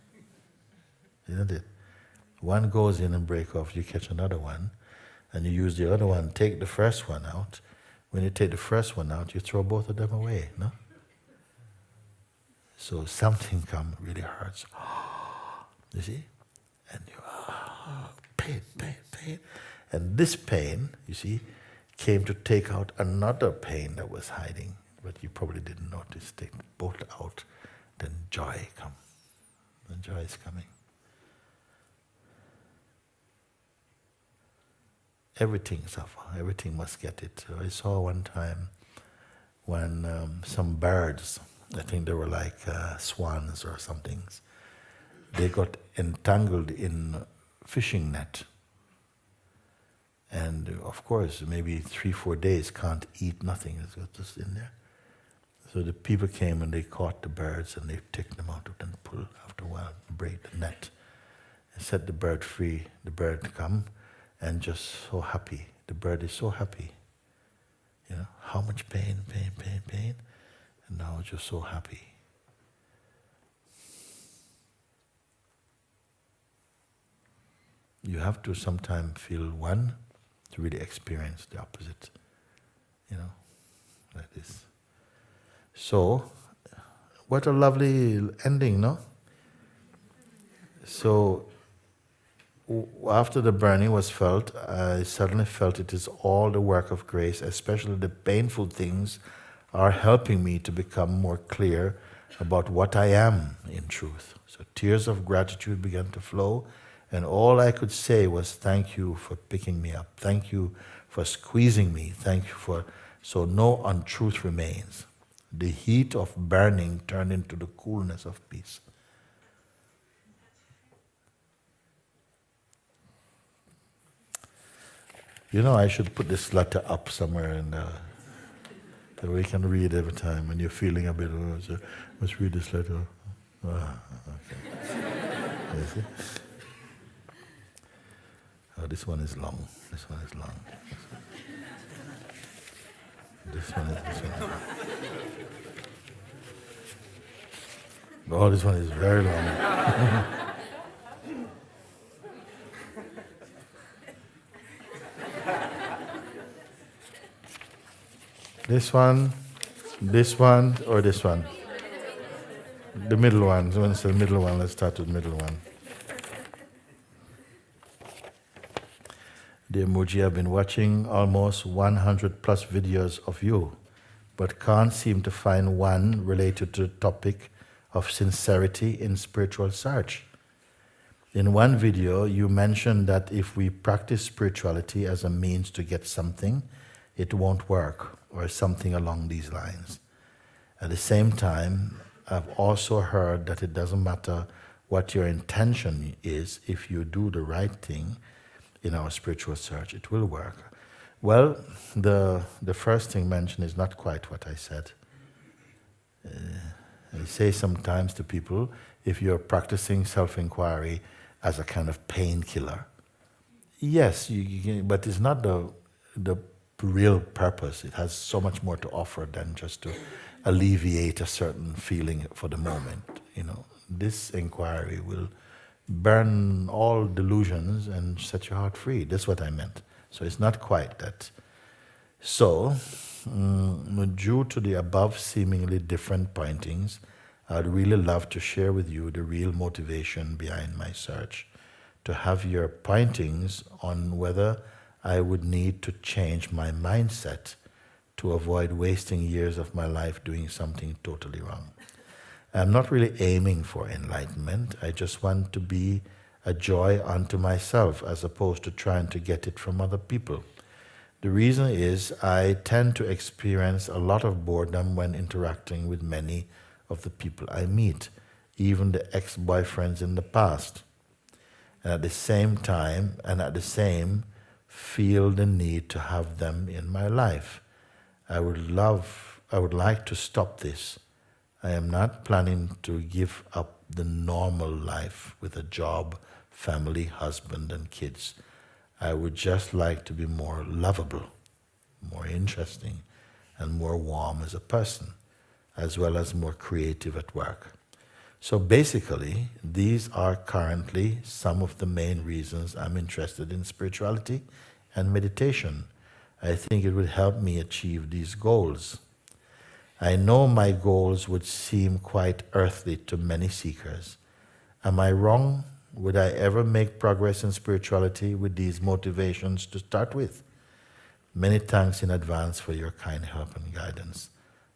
Isn't it? One goes in and break off, you catch another one, and you use the other one, take the first one out. When you take the first one out, you throw both of them away, no? So something really hurts. You see? And you, pain. And this pain, you see, came to take out another pain that was hiding, but you probably didn't notice. Take both out, then joy comes. And joy is coming. Everything suffer. Everything must get it. So I saw one time when some birds, I think they were like swans or something, they got entangled in fishing net. And of course, maybe 3-4 days can't eat nothing. It's got just in there. So the people came and they caught the birds and they take them out and pull after a while, break the net, and set the bird free. The bird come and just so happy. The bird is so happy. How much pain, and now just so happy. You have to sometimes feel one to really experience the opposite. Like this. So, what a lovely ending, no? So, after the burning was felt, I suddenly felt it is all the work of grace, especially the painful things are helping me to become more clear about what I am in truth. So tears of gratitude began to flow, and all I could say was, thank you for picking me up. Thank you for squeezing me. Thank you for... So no untruth remains. The heat of burning turned into the coolness of peace. You know, I should put this letter up somewhere and that we can read every time when you're feeling a bit, so let's read this letter. Okay. You see? Oh, this one is long. This one is long. This one is long. Oh, this one is very long. This one, or this one? The middle one. So when it's the middle one, let's start with the middle one. Dear Mooji, I've been watching almost 100 plus videos of you, but can't seem to find one related to the topic of sincerity in spiritual search. In one video, you mentioned that if we practice spirituality as a means to get something, it won't work, or something along these lines. At the same time, I've also heard that it doesn't matter what your intention is, if you do the right thing in our spiritual search, it will work. Well, the first thing mentioned is not quite what I said. I say sometimes to people, if you're practicing self-inquiry as a kind of painkiller, yes, but it's not the real purpose. It has so much more to offer than just to alleviate a certain feeling for the moment. You know, this inquiry will burn all delusions and set your heart free. That's what I meant. So it's not quite that. So, due to the above seemingly different pointings, I'd really love to share with you the real motivation behind my search, to have your pointings on whether I would need to change my mindset to avoid wasting years of my life doing something totally wrong. I'm not really aiming for enlightenment. I just want to be a joy unto myself as opposed to trying to get it from other people. The reason is I tend to experience a lot of boredom when interacting with many of the people I meet, even the ex-boyfriends in the past. And at the same feel the need to have them in my life. I would like to stop this. I am not planning to give up the normal life with a job, family, husband, and kids. I would just like to be more lovable, more interesting, and more warm as a person, as well as more creative at work. So basically, these are currently some of the main reasons I'm interested in spirituality and meditation. I think it would help me achieve these goals. I know my goals would seem quite earthly to many seekers. Am I wrong? Would I ever make progress in spirituality with these motivations to start with? Many thanks in advance for your kind help and guidance.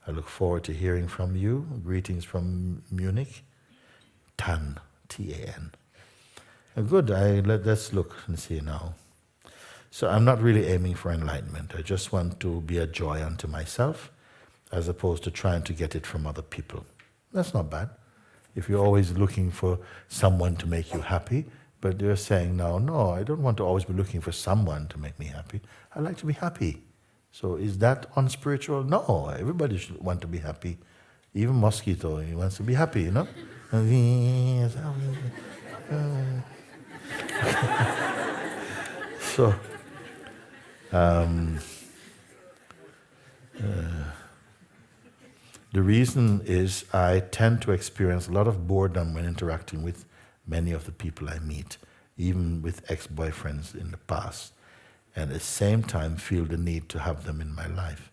I look forward to hearing from you. Greetings from Munich. Tan, T-A-N. Good, let's look and see now. So I'm not really aiming for enlightenment. I just want to be a joy unto myself, as opposed to trying to get it from other people. That's not bad. If you're always looking for someone to make you happy, but you're saying now, no, I don't want to always be looking for someone to make me happy. I like to be happy. So is that unspiritual? No, everybody should want to be happy. Even mosquito, he wants to be happy, you know? So, the reason is I tend to experience a lot of boredom when interacting with many of the people I meet, even with ex-boyfriends in the past, and at the same time feel the need to have them in my life.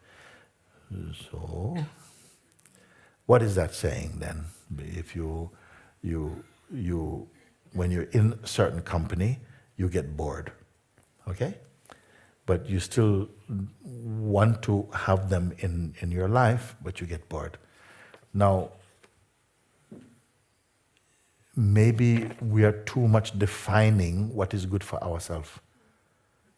So, what is that saying then? If when you're in a certain company, you get bored, okay? But you still want to have them in your life, but you get bored. Now, maybe we are too much defining what is good for ourselves.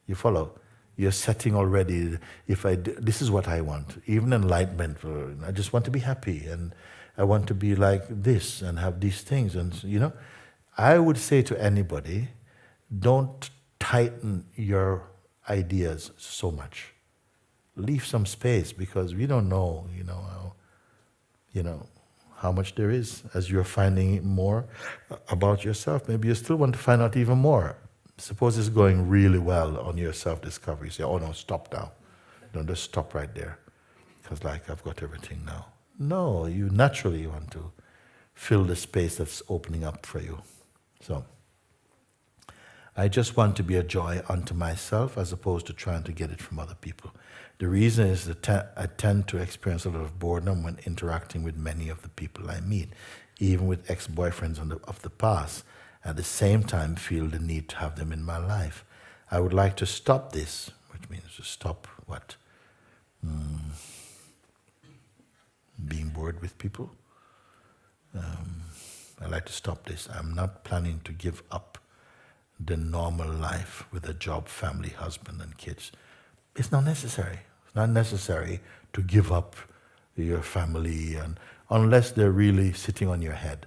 You follow? You're setting already, this is what I want. Even enlightenment, I just want to be happy, and I want to be like this, and have these things, and you know. I would say to anybody, don't tighten your ideas so much. Leave some space, because we don't know, how much there is. As you're finding more about yourself, maybe you still want to find out even more. Suppose it's going really well on your self-discovery. You say, oh no, stop now. Don't just stop right there, because I've got everything now. No, you naturally want to fill the space that's opening up for you. So, I just want to be a joy unto myself as opposed to trying to get it from other people. The reason is that I tend to experience a lot of boredom when interacting with many of the people I meet, even with ex-boyfriends of the past. At the same time, feel the need to have them in my life. I would like to stop this, which means to stop what? Being bored with people. I like to stop this. I'm not planning to give up the normal life with a job, family, husband, and kids. It's not necessary. It's not necessary to give up your family, and unless they're really sitting on your head.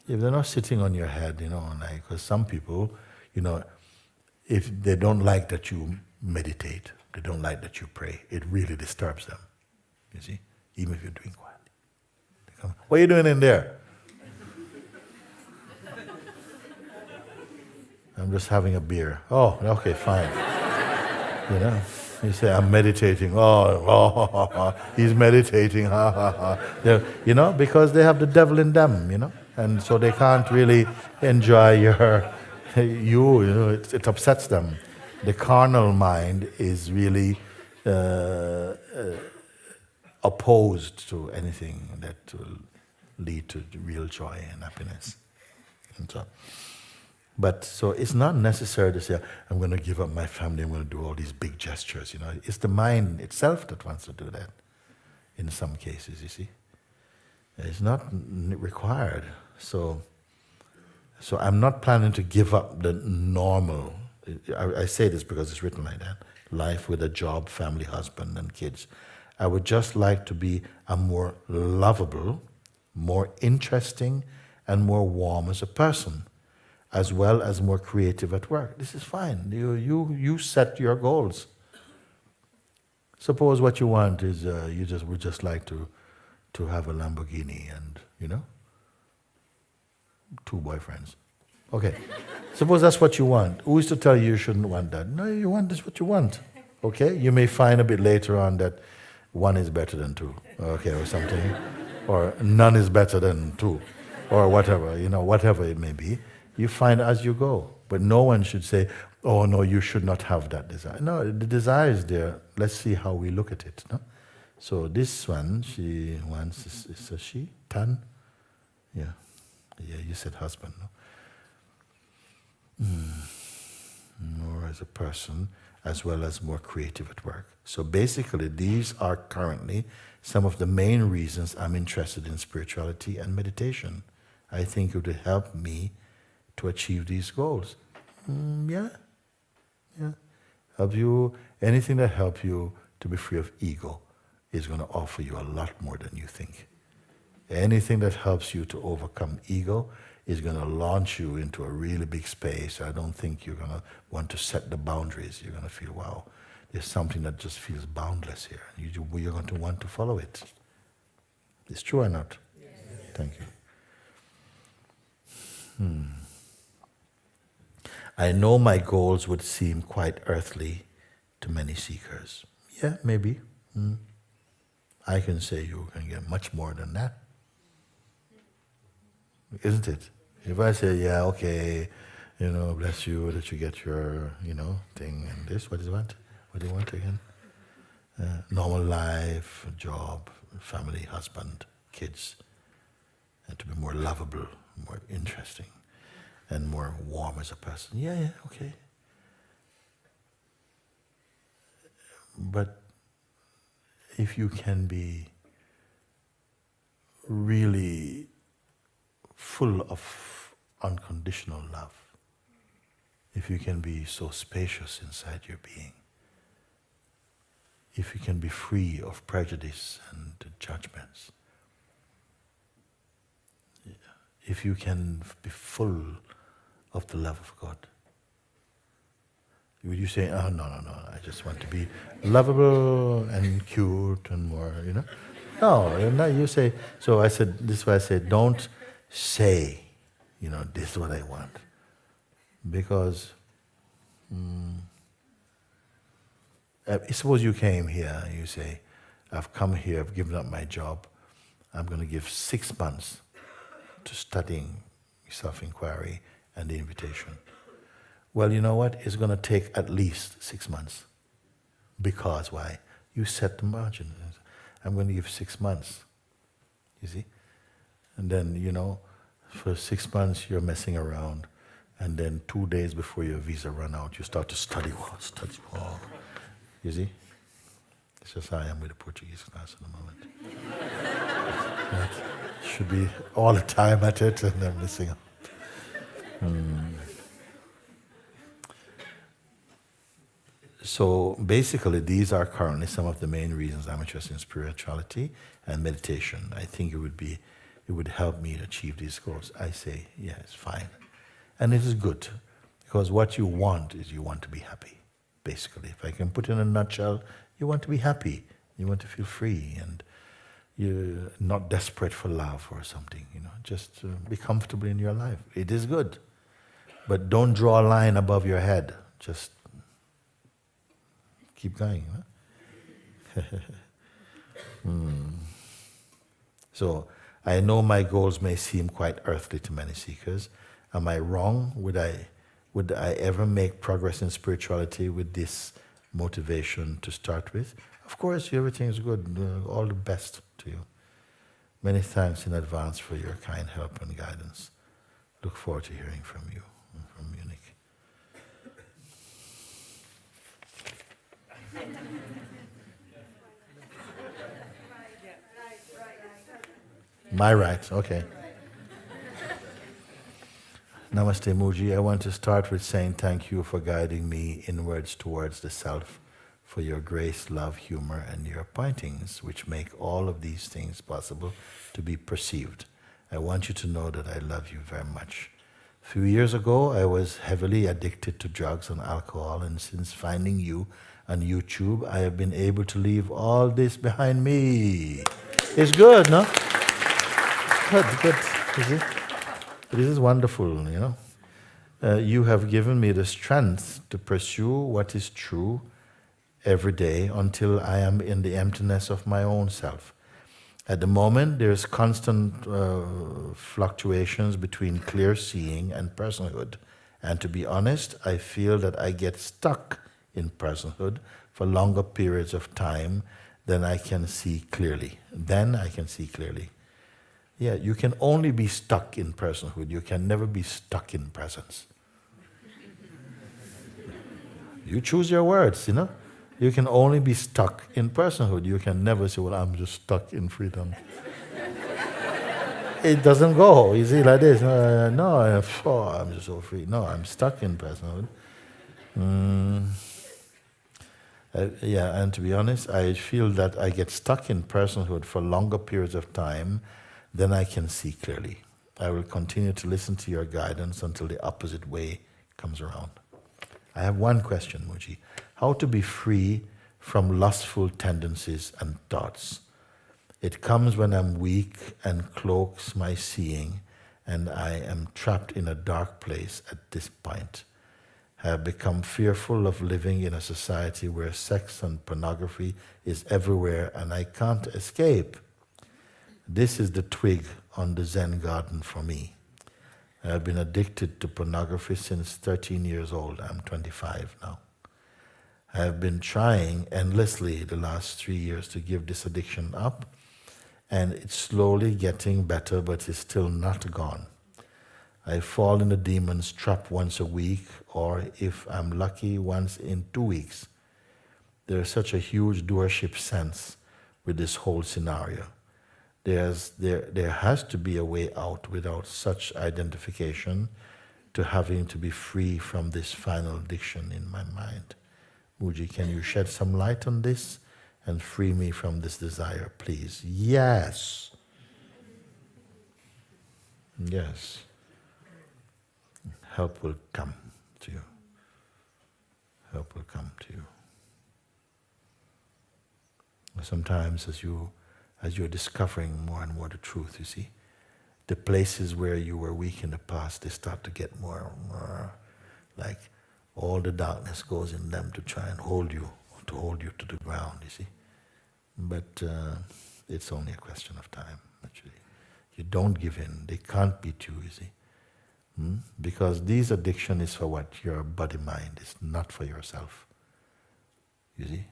If they're not sitting on your head, because some people, if they don't like that you meditate, they don't like that you pray, it really disturbs them. You see? Even if you're doing quietly. They come, what are you doing in there? I'm just having a beer. Oh, okay, fine. You say, I'm meditating. Oh, he's meditating. Ha, ha, ha. Because they have the devil in them, and so they can't really enjoy it upsets them. The carnal mind is really opposed to anything that will lead to real joy and happiness. And so it's not necessary to say, I'm going to give up my family, I'm going to do all these big gestures. It's the mind itself that wants to do that in some cases, you see. It's not required. So I'm not planning to give up the normal, I say this because it's written like that, life with a job, family, husband, and kids. I would just like to be a more lovable, more interesting, and more warm as a person, as well as more creative at work. This is fine. You set your goals. Suppose what you want is would just like to have a Lamborghini and 2 boyfriends. Okay. Suppose that's what you want. Who is to tell you shouldn't want that? No, you want this what you want. Okay? You may find a bit later on that 1 is better than 2. Okay, or something. Or none is better than 2. Or whatever, whatever it may be. You find as you go. But no one should say, oh no, you should not have that desire. No, the desire is there. Let's see how we look at it. No? So this one, she wants, is a she? Tan? Yeah. Yeah, you said husband, no? More as a person, as well as more creative at work. So basically, these are currently some of the main reasons I'm interested in spirituality and meditation. I think it would help me to achieve these goals. Yeah. Help you, anything that helps you to be free of ego is going to offer you a lot more than you think. Anything that helps you to overcome ego is going to launch you into a really big space. I don't think you're going to want to set the boundaries. You're going to feel, wow, there's something that just feels boundless here. You're going to want to follow it. It's true or not? Yes. Thank you. I know my goals would seem quite earthly to many seekers. Yeah, maybe. I can say you can get much more than that. Isn't it? If I say, yeah, okay, bless you that you get your, thing and this, what do you want? What do you want again? Normal life, job, family, husband, kids, and to be more lovable, more interesting, and more warm as a person. Yeah, okay. But if you can be really full of unconditional love, if you can be so spacious inside your being, if you can be free of prejudice and judgments, if you can be full of the love of God, Would you say, oh, no, no, no, I just want to be lovable and cute and more, you know? No, you say, so I said, this is why I said, don't say, you know, this is what I want. Because, suppose you came here and you say, I've come here, I've given up my job, I'm going to give 6 months to studying self-inquiry and the invitation. Well, you know what? It's going to take at least 6 months. Because why? You set the margin. I'm going to give 6 months. You see? And then, you know, for 6 months you're messing around. And then 2 days before your visa run out, you start to study. You see? It's just how I am with the Portuguese class at the moment. Should be all the time at it and I'm missing out. So basically, these are currently some of the main reasons I'm interested in spirituality and meditation. I think it would help me achieve these goals. I say, yeah, it's fine. And it is good, because what you want is you want to be happy, basically. If I can put it in a nutshell, you want to be happy. You want to feel free, and you're not desperate for love or something, you know. Just be comfortable in your life. It is good. But don't draw a line above your head. Just keep going. Huh? So, I know my goals may seem quite earthly to many seekers. Am I wrong? Would I ever make progress in spirituality with this motivation to start with? Of course, everything is good. All the best to you. Many thanks in advance for your kind help and guidance. Look forward to hearing from you, from Munich. My right, okay. Namaste, Mooji. I want to start with saying thank you for guiding me inwards towards the self, for your grace, love, humor, and your pointings, which make all of these things possible to be perceived. I want you to know that I love you very much. A few years ago, I was heavily addicted to drugs and alcohol, and since finding you on YouTube, I have been able to leave all this behind me. It's good, no? Good. You see? This is wonderful, you know. You have given me the strength to pursue what is true every day until I am in the emptiness of my own self. At the moment, there's constant fluctuations between clear seeing and personhood. And to be honest, I feel that I get stuck in personhood for longer periods of time than I can see clearly. Yeah, you can only be stuck in personhood. You can never be stuck in presence. You choose your words, you know. You can only be stuck in personhood. You can never say, well, I'm just stuck in freedom. It doesn't go, you see, like this. No, I'm just so free. No, I'm stuck in personhood. Yeah, and to be honest, I feel that I get stuck in personhood for longer periods of time than I can see clearly. I will continue to listen to your guidance until the opposite way comes around. I have one question, Mooji. How to be free from lustful tendencies and thoughts? It comes when I'm weak and cloaks my seeing, and I am trapped in a dark place at this point. I have become fearful of living in a society where sex and pornography is everywhere and I can't escape. This is the twig on the Zen garden for me. I have been addicted to pornography since 13 years old. I'm 25 now. I have been trying endlessly the last 3 years to give this addiction up, and it's slowly getting better, but it's still not gone. I fall in the demon's trap once a week, or if I'm lucky, once in 2 weeks. There's such a huge doership sense with this whole scenario. There has to be a way out without such identification to having to be free from this final addiction in my mind. Mooji, can you shed some light on this and free me from this desire, please? Yes. Yes. Help will come to you. help will come to you. Sometimes as you're discovering more and more the truth, you see, the places where you were weak in the past, they start to get more and more like all the darkness goes in them to try and hold you to the ground, you see. But it's only a question of time, actually. You don't give in. They can't beat you, you see. Because this addiction is for what? Your body-mind. It's not for yourself. You see?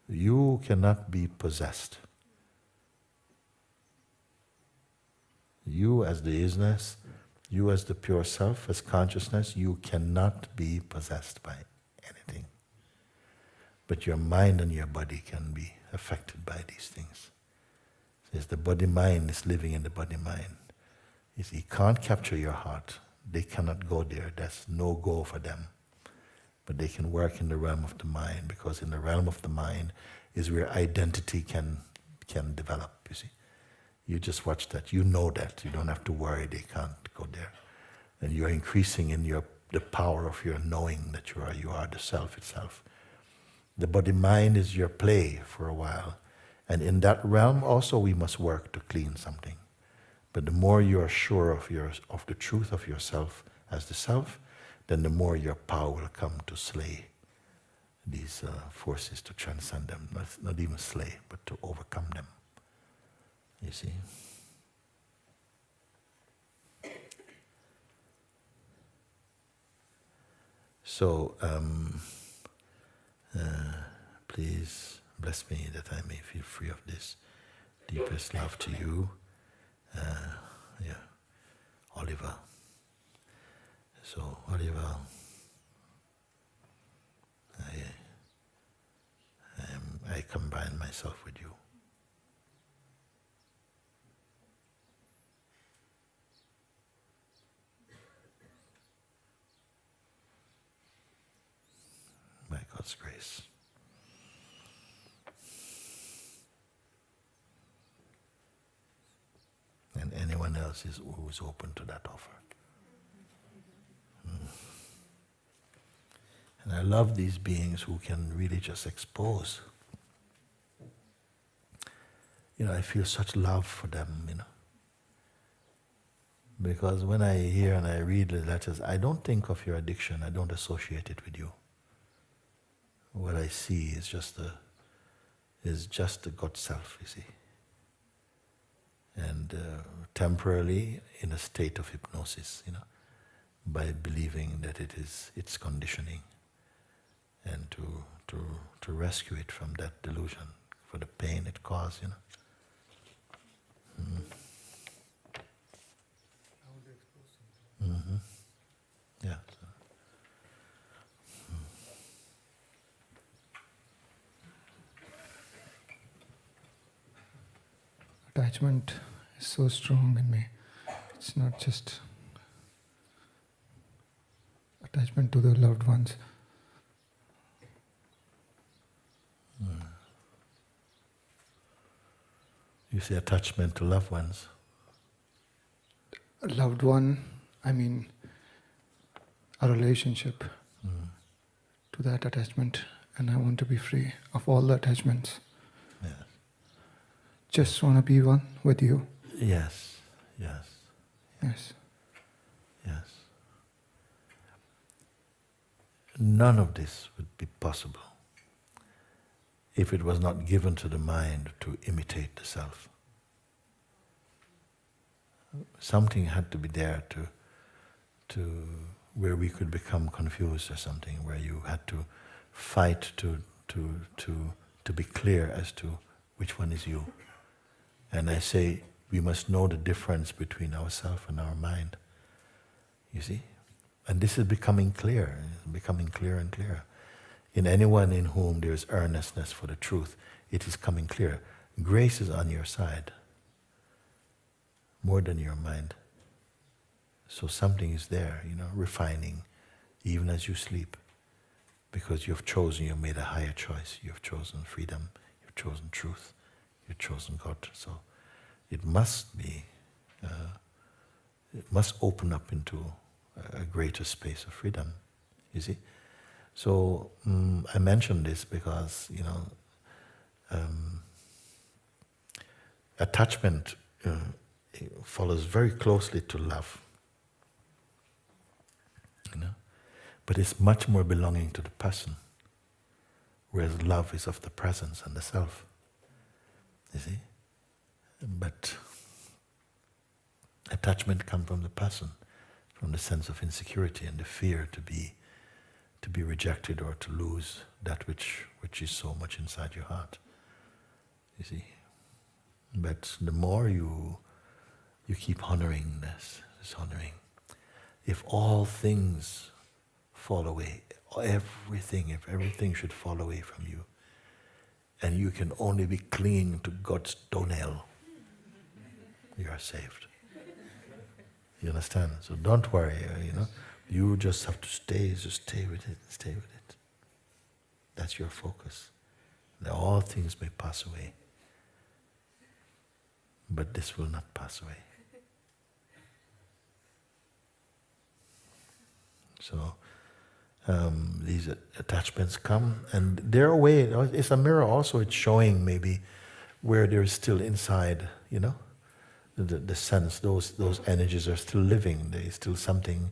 You cannot be possessed. You as the isness, you as the pure self, as consciousness, you cannot be possessed by anything. But your mind and your body can be affected by these things. Says the body-mind is living in the body-mind. You see, can't capture your heart. They cannot go there. There's no go for them. But they can work in the realm of the mind, because in the realm of the mind is where identity can develop, you see. You just watch that. You know that. You don't have to worry. They can't go there. And you're increasing in the power of your knowing that you are the self itself. The body-mind is your play for a while. And in that realm also we must work to clean something. But the more you are sure of the truth of yourself as the self, then the more your power will come to slay these forces, to transcend them. Not even slay, but to overcome them. You see? So, please bless me that I may feel free of this. Deepest love to you. Oliver. So, Oliver, I combine myself with you. By God's grace. And anyone else who is open to that offer. And I love these beings who can really just expose. I feel such love for them, Because when I hear and I read the letters, I don't think of your addiction, I don't associate it with you. What I see is just the God self, you see. And temporarily in a state of hypnosis, by believing that it's conditioning, and to rescue it from that delusion, for the pain it caused, Mm-hmm. Yeah. Attachment is so strong in me. It's not just attachment to the loved ones. You say attachment to loved ones. A loved one, I mean a relationship to that attachment, and I want to be free of all the attachments. Yes. Just want to be one with you. Yes. None of this would be possible if it was not given to the mind to imitate the self. Something had to be there to where we could become confused or something, where you had to fight to be clear as to which one is you. And I say we must know the difference between ourselves and our mind. You see? And this is becoming clear and clearer. In anyone in whom there is earnestness for the truth, it is coming clear. Grace is on your side, more than your mind. So something is there, refining, even as you sleep. Because you've made a higher choice. You've chosen freedom, you've chosen truth, you've chosen God. So it must be, it must open up into a greater space of freedom, you see. So I mention this because, attachment follows very closely to love, but it's much more belonging to the person, whereas love is of the presence and the self. You see, but attachment comes from the person, from the sense of insecurity and the fear to be rejected or to lose that which is so much inside your heart. You see, but the more you keep honoring this honoring, if all things fall away, if everything should fall away from you, and you can only be clinging to God's toenail, you are saved. You understand? So don't worry, you just have to stay with it. That's your focus. That all things may pass away, but this will not pass away. So these attachments come, and their way, it's a mirror also. It's showing maybe where there's still inside, the sense, those energies are still living. There is still something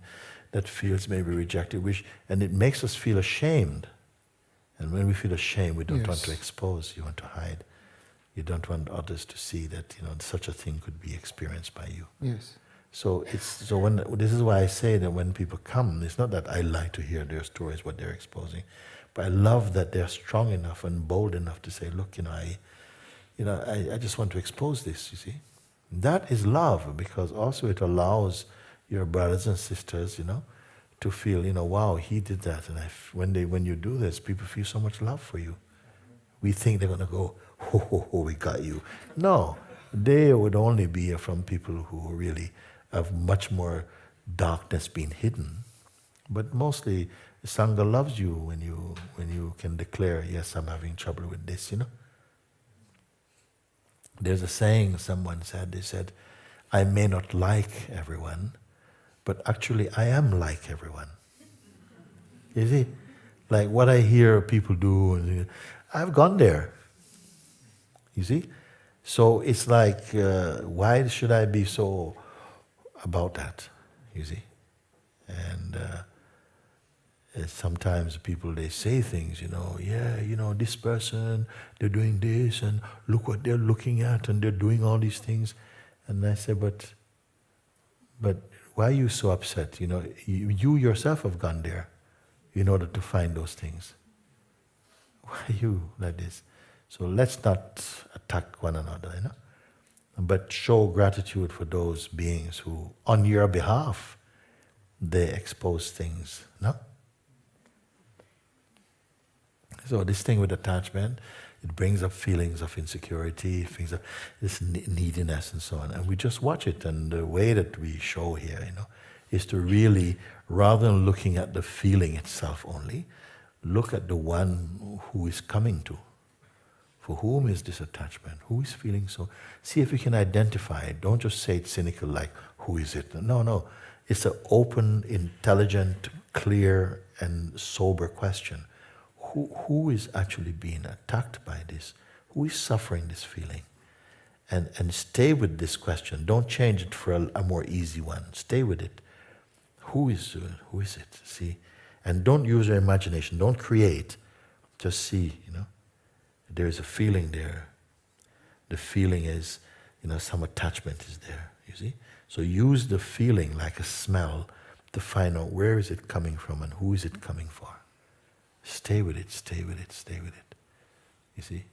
that feels maybe rejected, and it makes us feel ashamed. And when we feel ashamed, we don't want to expose, you want to hide. You don't want others to see that, such a thing could be experienced by you. Yes. So this is why I say that when people come, it's not that I like to hear their stories, what they're exposing, but I love that they're strong enough and bold enough to say, look, I just want to expose this, you see. That is love, because also it allows your brothers and sisters, to feel, wow, he did that, and when you do this, people feel so much love for you. We think they're going to go, ho, we got you. No, they would only be from people who really have much more darkness being hidden. But mostly, Sangha loves you when you can declare, yes, I'm having trouble with this, There's a saying someone said, they said, I may not like everyone, but actually I am like everyone. You see? Like what I hear people do, I've gone there. You see? So it's like, why should I be so about that? You see? And sometimes people, they say things, this person, they're doing this, and look what they're looking at, and they're doing all these things. And I say, but why are you so upset? You yourself have gone there in order to find those things. Why are you like this? So let's not attack one another, but show gratitude for those beings who, on your behalf, they expose things, no? So this thing with attachment, it brings up feelings of insecurity, things of this neediness and so on. And we just watch it, and the way that we show here, is to really, rather than looking at the feeling itself only, look at the one who is coming to. For whom is this attachment? Who is feeling so? See if you can identify it. Don't just say it cynical like, who is it? No. It's an open, intelligent, clear, and sober question. Who is actually being attacked by this? Who is suffering this feeling? And stay with this question. Don't change it for a more easy one. Stay with it. Who is it? See? And don't use your imagination. Don't create. Just see, There is a feeling there. The feeling is, some attachment is there, you see? So use the feeling like a smell to find out where is it coming from and who is it coming for. Stay with it, stay with it, stay with it. You see?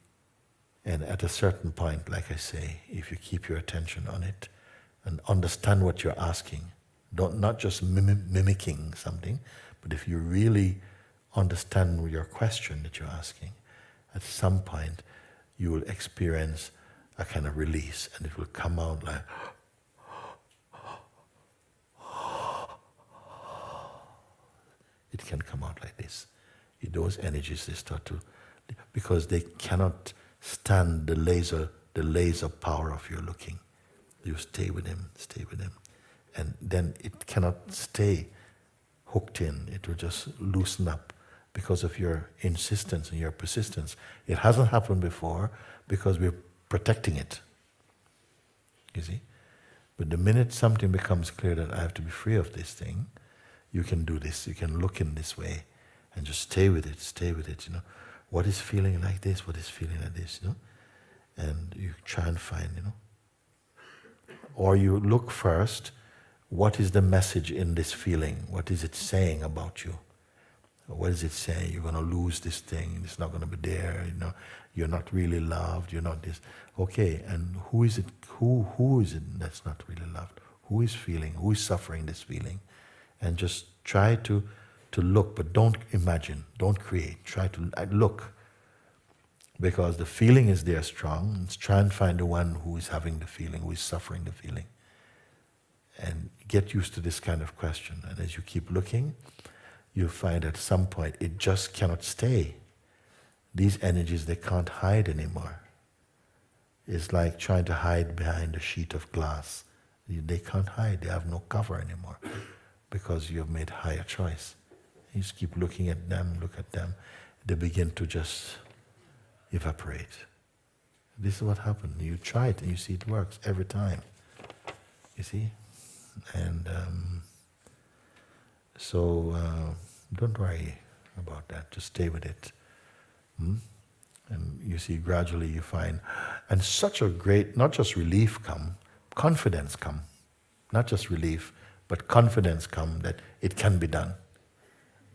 And at a certain point, like I say, if you keep your attention on it and understand what you're asking, not just mimicking something, but if you really understand your question that you're asking, at some point you will experience a kind of release, and it will come out like, it can come out like this. Those energies, they start to, because they cannot stand the laser power of your looking. You stay with him, and then it cannot stay hooked in. It will just loosen up because of your insistence and your persistence. It hasn't happened before because we're protecting it. You see? But the minute something becomes clear that I have to be free of this thing, you can do this, you can look in this way and just stay with it, you know. What is feeling like this? What is feeling like this, you know? And you try and find, you know. Or you look first, what is the message in this feeling? What is it saying about you? What is it saying? You're going to lose this thing, it's not going to be there, you know. You're not really loved, you're not this. Okay, and who is it? Who is it that's not really loved? Who is feeling? Who is suffering this feeling? And just try to look, but don't imagine, don't create. Try to look. Because the feeling is there strong. Let's try and find the one who is having the feeling, who is suffering the feeling. And get used to this kind of question. And as you keep looking, you'll find at some point it just cannot stay. These energies, they can't hide anymore. It's like trying to hide behind a sheet of glass. They can't hide, they have no cover anymore because you have made higher choice. You just keep looking at them, look at them. They begin to just evaporate. This is what happened. You try it and you see it works every time. You see? And so don't worry about that. Just stay with it. And you see, gradually you find, and such a great, not just relief come, confidence come. Not just relief, but confidence come that it can be done.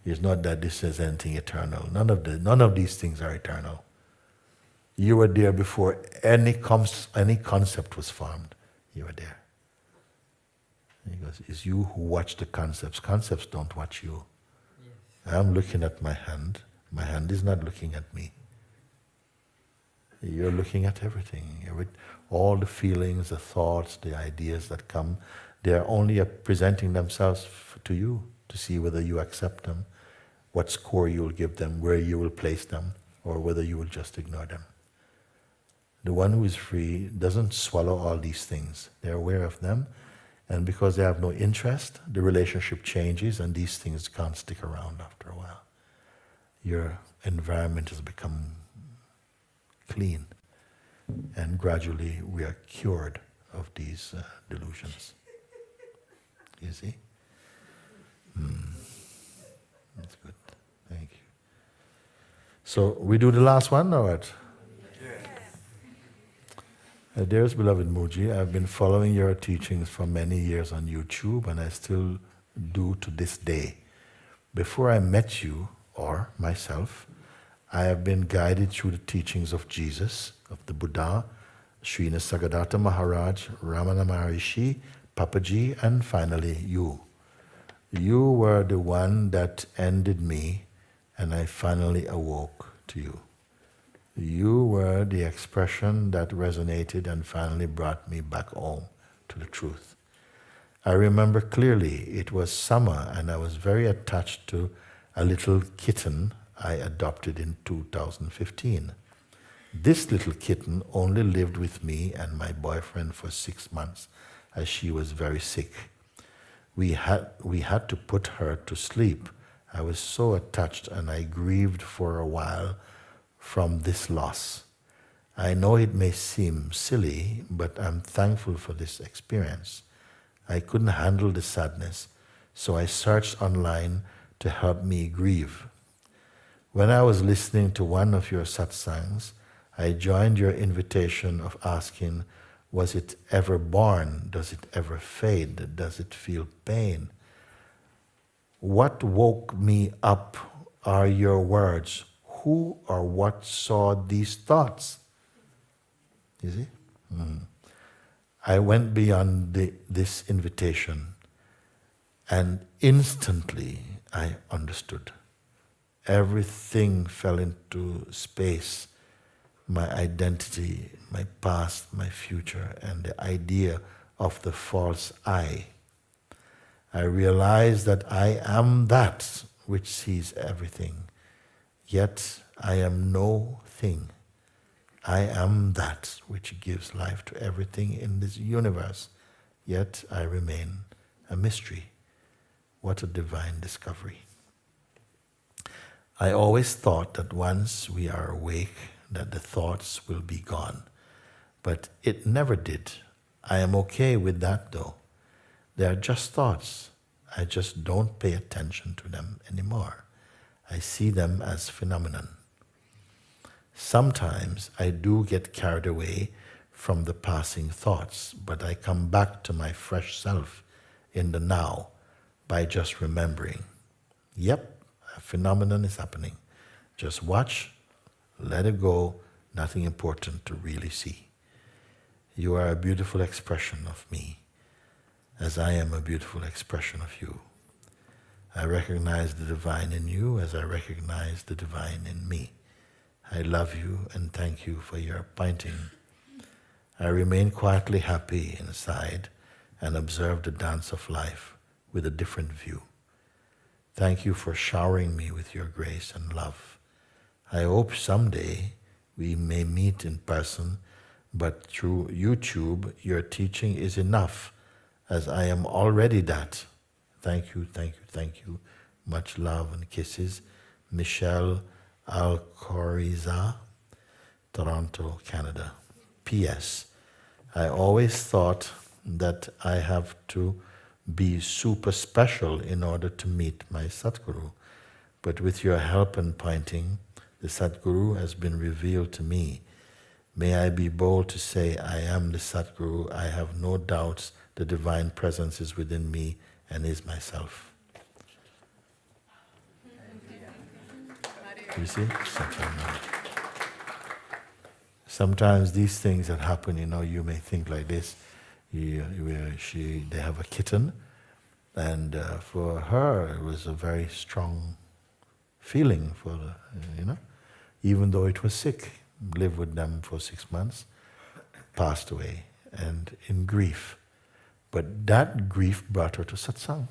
It's not that this is anything eternal. None of these things are eternal. You were there before any concept was formed. You were there. Because it's you who watch the concepts. Concepts don't watch you. Yes. I'm looking at my hand. My hand is not looking at me. You're looking at everything. All the feelings, the thoughts, the ideas that come, they're only presenting themselves to you to see whether you accept them, what score you will give them, where you will place them, or whether you will just ignore them. The one who is free doesn't swallow all these things. They're aware of them, and because they have no interest, the relationship changes and these things can't stick around after a while. Your environment has become clean, and gradually we are cured of these delusions. You see? That's good. Thank you. So we do the last one or what? Dearest beloved Mooji, I've been following your teachings for many years on YouTube, and I still do to this day. Before I met you, or myself, I have been guided through the teachings of Jesus, of the Buddha, Sri Nisargadatta Maharaj, Ramana Maharishi, Papaji, and finally you. You were the one that ended me, and I finally awoke to you. You were the expression that resonated and finally brought me back home to the truth. I remember clearly it was summer and I was very attached to a little kitten I adopted in 2015. This little kitten only lived with me and my boyfriend for 6 months as she was very sick. We had to put her to sleep. I was so attached and I grieved for a while from this loss. I know it may seem silly, but I'm thankful for this experience. I couldn't handle the sadness, so I searched online to help me grieve. When I was listening to one of your satsangs, I joined your invitation of asking, was it ever born? Does it ever fade? Does it feel pain? What woke me up are your words. Who or what saw these thoughts? You see? I went beyond this invitation and instantly I understood. Everything fell into space. My identity, my past, my future, and the idea of the false I. I realized that I am that which sees everything. Yet I am no thing. I am that which gives life to everything in this universe. Yet I remain a mystery. What a divine discovery. I always thought that once we are awake, that the thoughts will be gone. But it never did. I am okay with that though. They are just thoughts. I just don't pay attention to them anymore. I see them as phenomenon. Sometimes I do get carried away from the passing thoughts, but I come back to my fresh self in the now by just remembering. Yep, a phenomenon is happening. Just watch, let it go, nothing important to really see. You are a beautiful expression of me, as I am a beautiful expression of you. I recognize the divine in you as I recognize the divine in me. I love you and thank you for your pointing. I remain quietly happy inside and observe the dance of life with a different view. Thank you for showering me with your grace and love. I hope someday we may meet in person, but through YouTube, your teaching is enough, as I am already that. Thank you, thank you, thank you. Much love and kisses. Michelle Alcoriza, Toronto, Canada. P.S. I always thought that I have to be super special in order to meet my Satguru. But with your help and pointing, the Satguru has been revealed to me. May I be bold to say I am the Satguru. I have no doubts the divine presence is within me and is myself. You see? Sometimes these things that happen, you may think like this. They have a kitten, and for her it was a very strong feeling for even though it was sick, lived with them for 6 months, passed away, and in grief. But that grief brought her to satsang.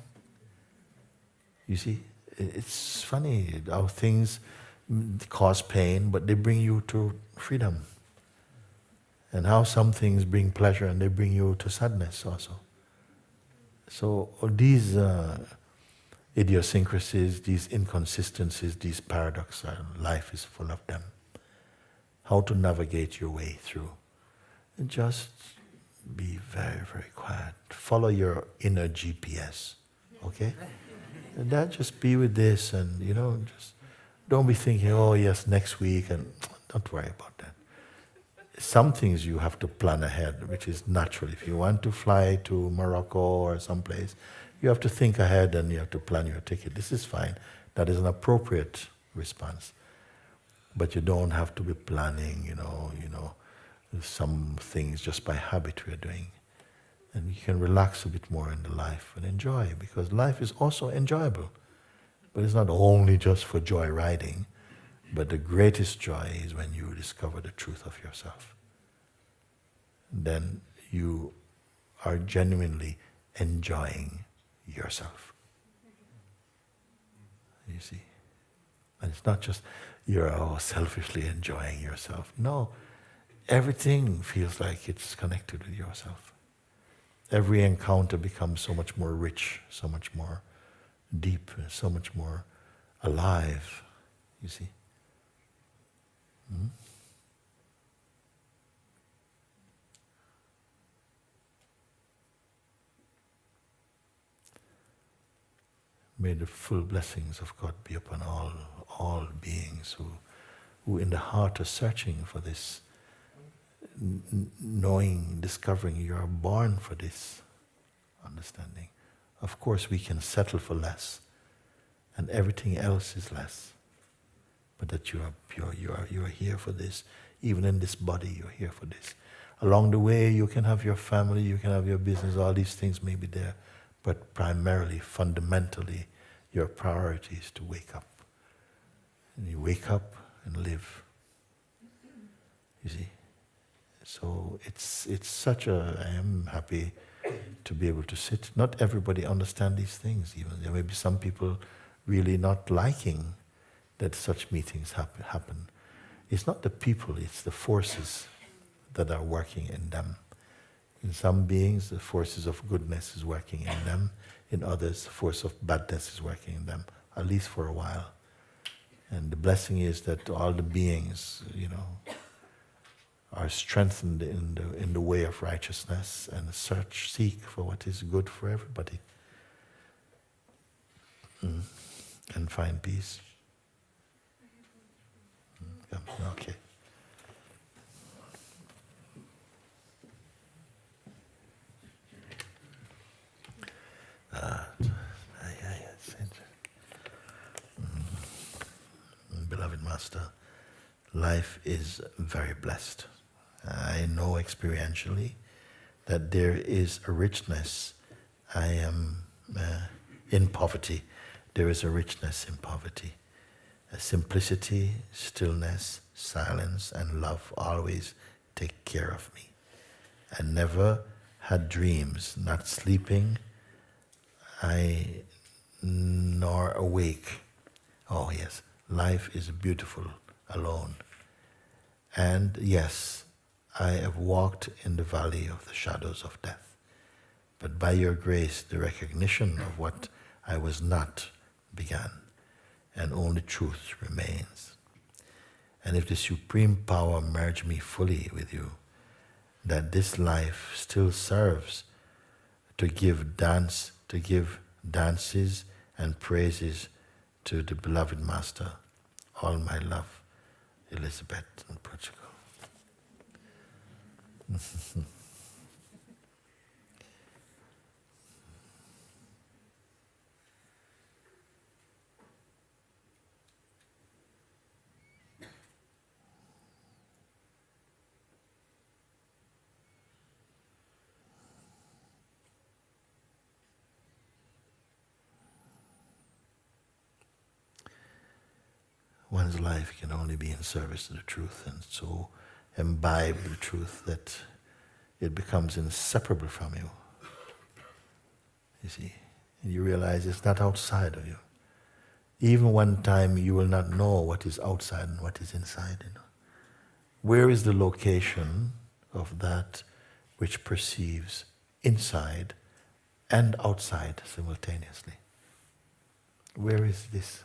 You see, it's funny how things cause pain, but they bring you to freedom. And how some things bring pleasure and they bring you to sadness also. So these idiosyncrasies, these inconsistencies, these paradoxes, life is full of them. How to navigate your way through. And just be very, very quiet. Follow your inner GPS, okay? And that just be with this and, just don't be thinking, oh yes, next week, and don't worry about that. Some things you have to plan ahead, which is natural. If you want to fly to Morocco or someplace, you have to think ahead and you have to plan your ticket. This is fine. That is an appropriate response. But you don't have to be planning, some things just by habit we are doing. And you can relax a bit more in the life and enjoy, because life is also enjoyable. But it's not only just for joy riding, but the greatest joy is when you discover the truth of yourself. Then you are genuinely enjoying yourself. You see? And it's not just you're selfishly enjoying yourself. No, everything feels like it's connected with yourself. Every encounter becomes so much more rich, so much more deep, so much more alive, you see. May the full blessings of God be upon all beings who in the heart are searching for this, knowing, discovering you are born for this understanding. Of course we can settle for less, and everything else is less. But that you are pure, you are here for this. Even in this body, you are here for this. Along the way, you can have your family, you can have your business, all these things may be there. But primarily, fundamentally, your priority is to wake up. And you wake up and live. You see? So it's such a, I am happy to be able to sit. Not everybody understands these things even. There may be some people really not liking that such meetings happen. It's not the people, it's the forces that are working in them. In some beings, the forces of goodness is working in them. In others, the force of badness is working in them, at least for a while. And the blessing is that all the beings, are strengthened in the way of righteousness and seek for what is good for everybody, and find peace. Okay. Beloved Master, life is very blessed. I know experientially that there is a richness. I am in poverty. There is a richness in poverty. A simplicity, stillness, silence, and love always take care of me. I never had dreams, not sleeping, nor awake. Oh yes, life is beautiful alone. And yes, I have walked in the valley of the shadows of death. But by your grace, the recognition of what I was not began, and only truth remains. And if the Supreme Power merge me fully with you, that this life still serves to give dances and praises to the beloved Master. All my love, Elizabeth in Portugal. One's life can only be in service to the truth, and so imbibe the truth that it becomes inseparable from you. You see, and you realize it's not outside of you. Even one time you will not know what is outside and what is inside. Where is the location of that which perceives inside and outside simultaneously? Where is this?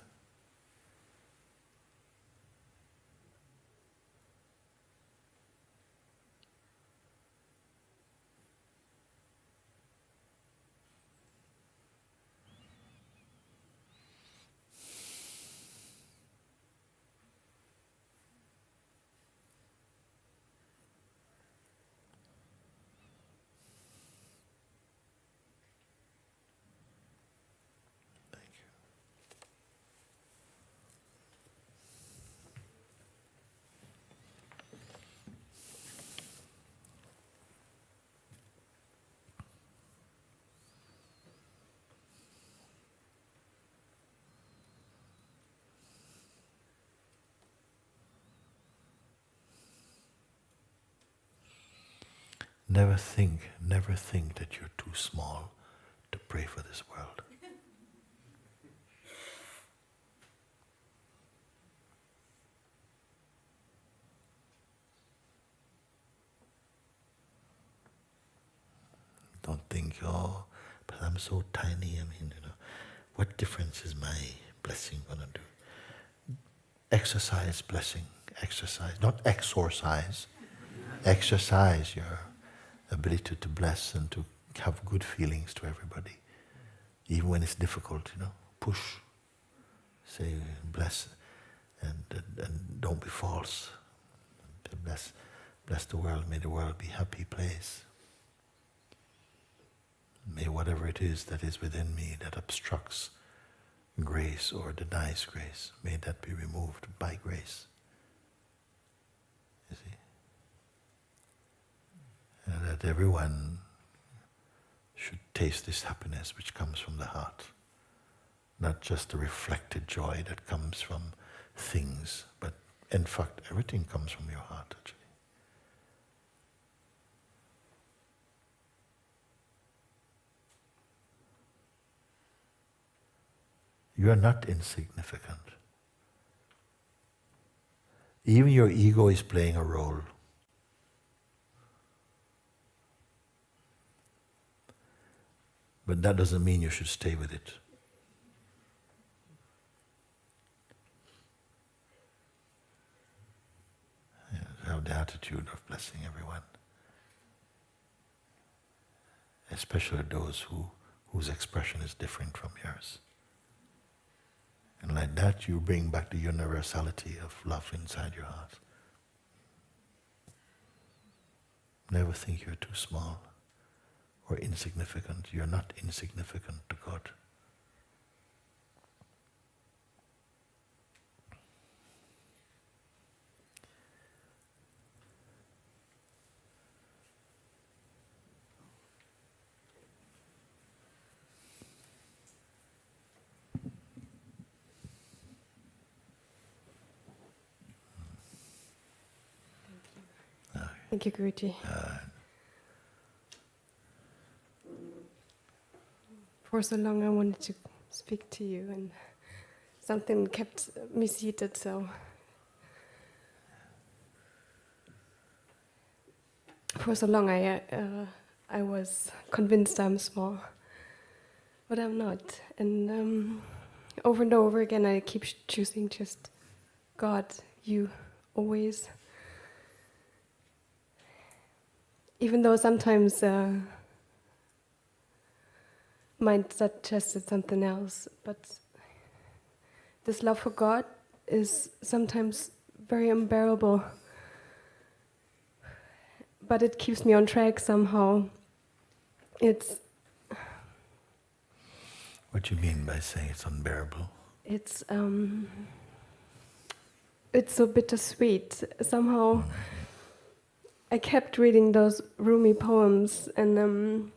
Never think that you're too small to pray for this world. Don't think, oh, but I'm so tiny. What difference is my blessing going to do? Exercise blessing. Exercise, not exorcise. Exercise your ability to bless and to have good feelings to everybody. Even when it's difficult, push. Say, bless, and don't be false. Bless the world. May the world be a happy place. May whatever it is that is within me that obstructs grace or denies grace, may that be removed by grace. You see? And that everyone should taste this happiness which comes from the heart. Not just the reflected joy that comes from things, but in fact everything comes from your heart actually. You are not insignificant. Even your ego is playing a role. But that doesn't mean you should stay with it. have the attitude of blessing everyone, especially those whose expression is different from yours. And like that, you bring back the universality of love inside your heart. Never think you're too small or insignificant. You're not insignificant to God. Thank you, Guruji. For so long I wanted to speak to you, and something kept me seated, so for so long I was convinced I'm small, but I'm not. And over again I keep choosing just God, you, always. Even though sometimes mind suggested something else, but this love for God is sometimes very unbearable. But it keeps me on track somehow. It's... What do you mean by saying it's unbearable? It's so bittersweet. Somehow I kept reading those Rumi poems, and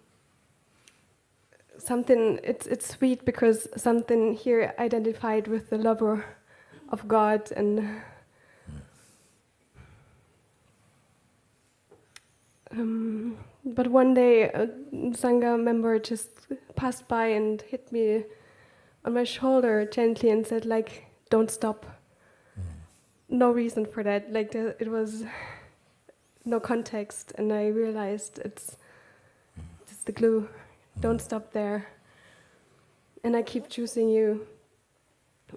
something, it's sweet because something here identified with the lover of God, and but one day a Sangha member just passed by and hit me on my shoulder gently and said, like, don't stop. No reason for that, like it was no context, and I realized it's the glue. Don't stop there. And I keep choosing you,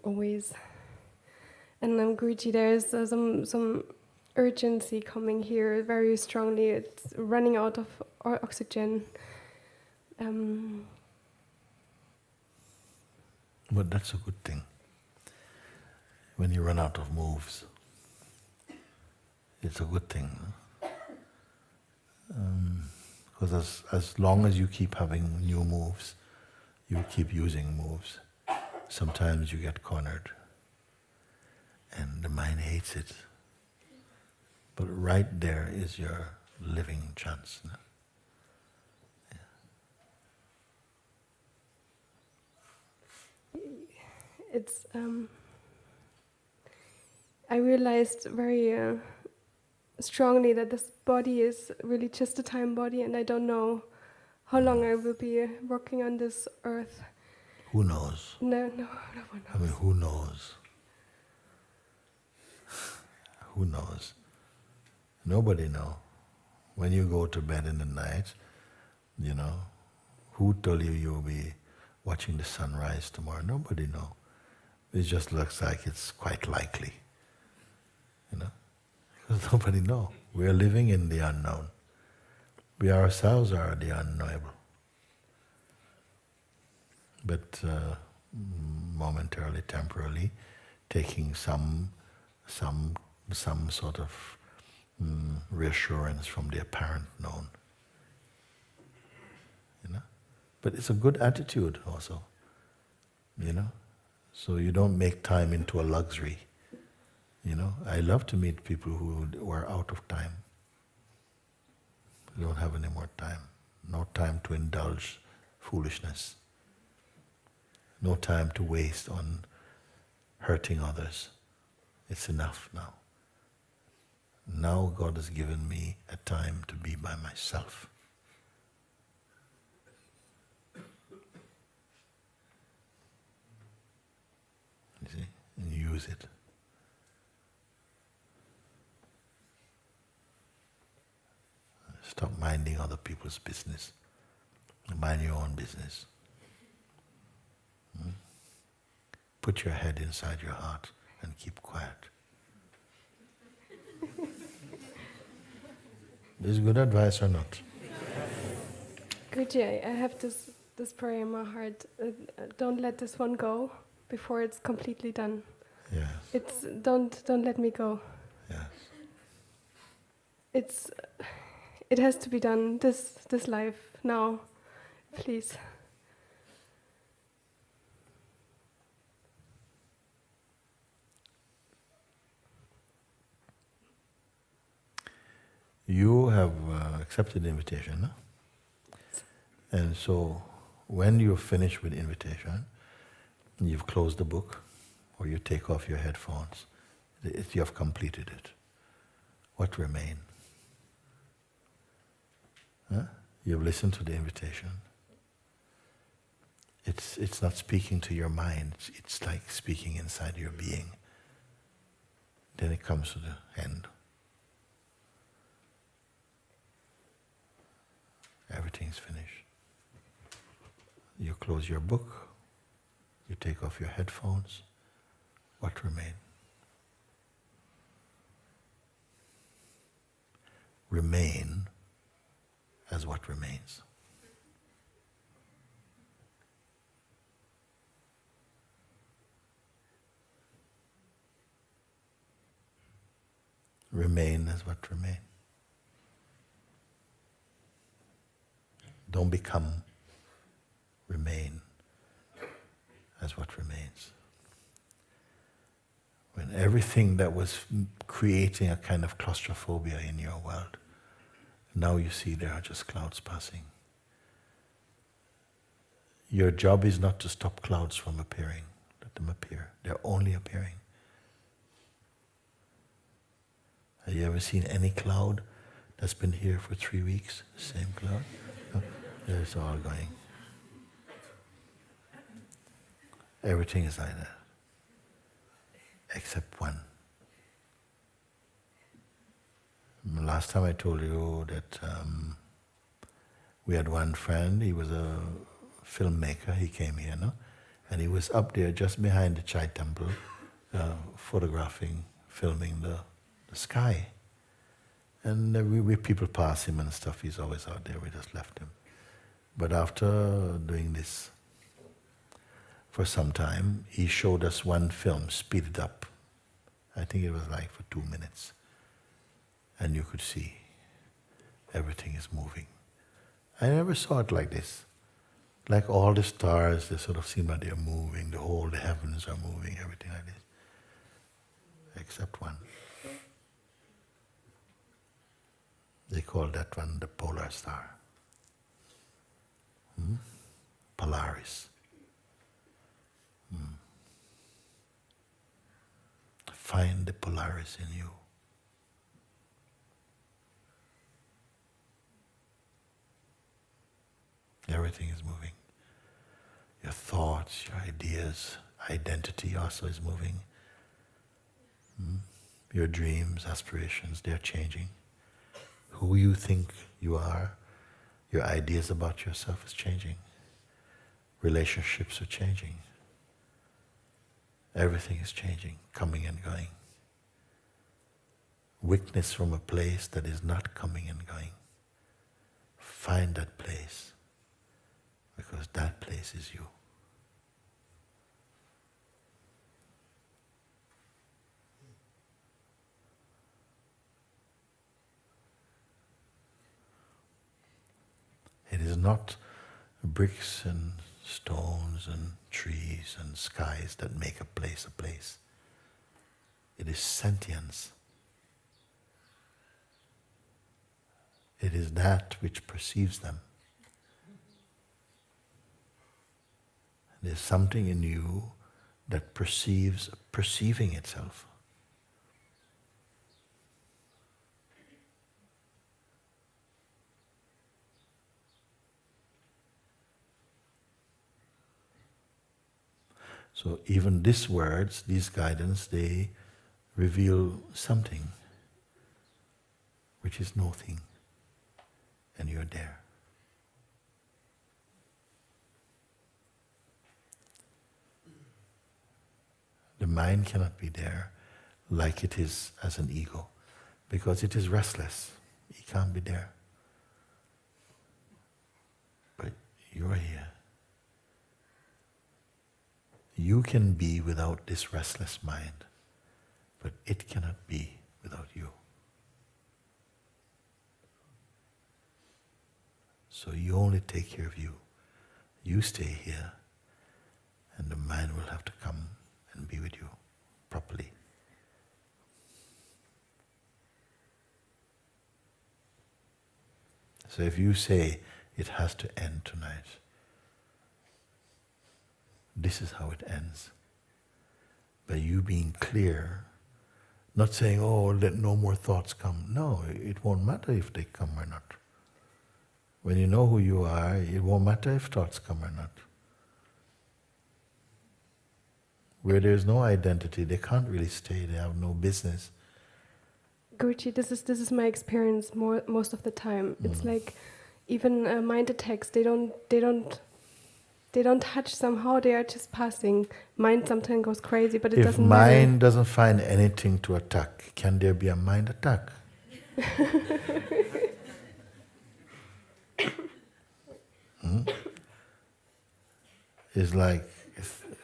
always. And Guruji, there's some urgency coming here very strongly. It's running out of oxygen. But that's a good thing. When you run out of moves, it's a good thing. Because as long as you keep having new moves, you keep using moves, sometimes you get cornered. And the mind hates it. But right there is your living chance. No? Yeah. It's... I realized very strongly that this body is really just a time body, and I don't know how long I will be working on this earth. Who knows? No one knows. I mean, who knows? Who knows? Nobody knows. When you go to bed in the night, you know, who told you you'll be watching the sunrise tomorrow? Nobody knows. It just looks like it's quite likely. You know? Because nobody knows. We are living in the unknown. We ourselves are the unknowable. But momentarily, temporarily, taking some sort of reassurance from the apparent known. You know? But it's a good attitude also. You know? So you don't make time into a luxury. You know, I love to meet people who are out of time. They don't have any more time. No time to indulge foolishness. No time to waste on hurting others. It's enough now. Now God has given me a time to be by myself. You see? And use it. Stop minding other people's business. Mind your own business. Put your head inside your heart and keep quiet. Is good advice or not? Guruji, I have this prayer in my heart. Don't let this one go before it's completely done. Yes. It's don't let me go. Yes. It has to be done this life now, please. You have accepted the invitation, no? And so when you're finished with the invitation, you've closed the book, or you take off your headphones, you have completed it. What remains? Huh? You've listened to the invitation. It's not speaking to your mind, it's like speaking inside your being. Then it comes to the end. Everything's finished. You close your book, you take off your headphones. What remains? Remain as what remains. Remain as what remains. Don't become. Remain as what remains. When everything that was creating a kind of claustrophobia in your world, now you see there are just clouds passing. Your job is not to stop clouds from appearing. Let them appear. They're only appearing. Have you ever seen any cloud that's been here for 3 weeks? Same cloud? No? It's all going. Everything is like that, except one. Last time I told you that we had one friend, he was a filmmaker, he came here, no? And he was up there just behind the Chai temple, photographing, filming the sky. And we people pass him and stuff, he's always out there, we just left him. But after doing this for some time, he showed us one film, speeded up. I think it was like for 2 minutes. And you could see everything is moving. I never saw it like this. Like all the stars, they sort of seem like they're moving, the heavens are moving, everything like this. Except one. They call that one the polar star. Polaris. Find the Polaris in you. Everything is moving. Your thoughts, your ideas, identity also is moving. Your dreams, aspirations, they're changing. Who you think you are, your ideas about yourself is changing. Relationships are changing. Everything is changing, coming and going. Witness from a place that is not coming and going. Find that place, because that place is you. It is not bricks and stones and trees and skies that make a place a place. It is sentience. It is that which perceives them. There's something in you that perceives perceiving itself. So even these words, these guidance, they reveal something which is nothing, and you're there. The mind cannot be there like it is as an ego, because it is restless. He can't be there. But you're here. You can be without this restless mind, but it cannot be without you. So you only take care of you. You stay here, and the mind will have to come and be with you properly. So if you say it has to end tonight, this is how it ends. By you being clear, not saying, oh, let no more thoughts come. No, it won't matter if they come or not. When you know who you are, it won't matter if thoughts come or not. Where there's no identity, they can't really stay, they have no business. Guruji, this is my experience most of the time. It's like even mind attacks, they don't touch somehow, they are just passing. Mind sometimes goes crazy, but it doesn't matter. If mind doesn't find anything to attack, can there be a mind attack? It's like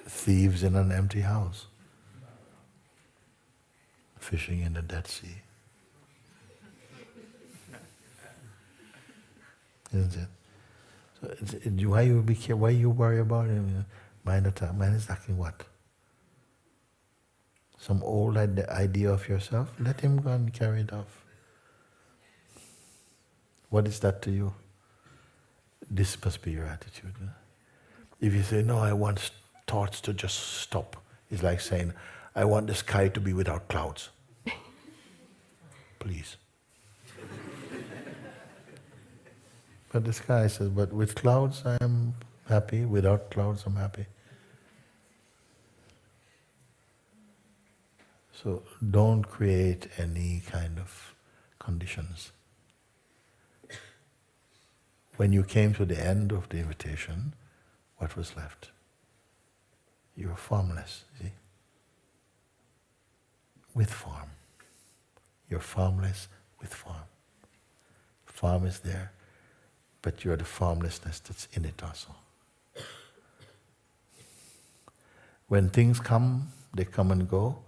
thieves in an empty house, fishing in the Dead Sea. Isn't it? So why you worry about it? Mind attack. Mind is attacking what? Some old idea of yourself? Let him go and carry it off. What is that to you? This must be your attitude. Huh? If you say, no, I want thoughts to just stop, it's like saying, I want the sky to be without clouds. Please. But the sky says, but with clouds I am happy, without clouds I'm happy. So don't create any kind of conditions. When you came to the end of the invitation, what was left? You were formless, see? With form. You're formless with form. Form is there, but you're the formlessness that's in it also. When things come, they come and go.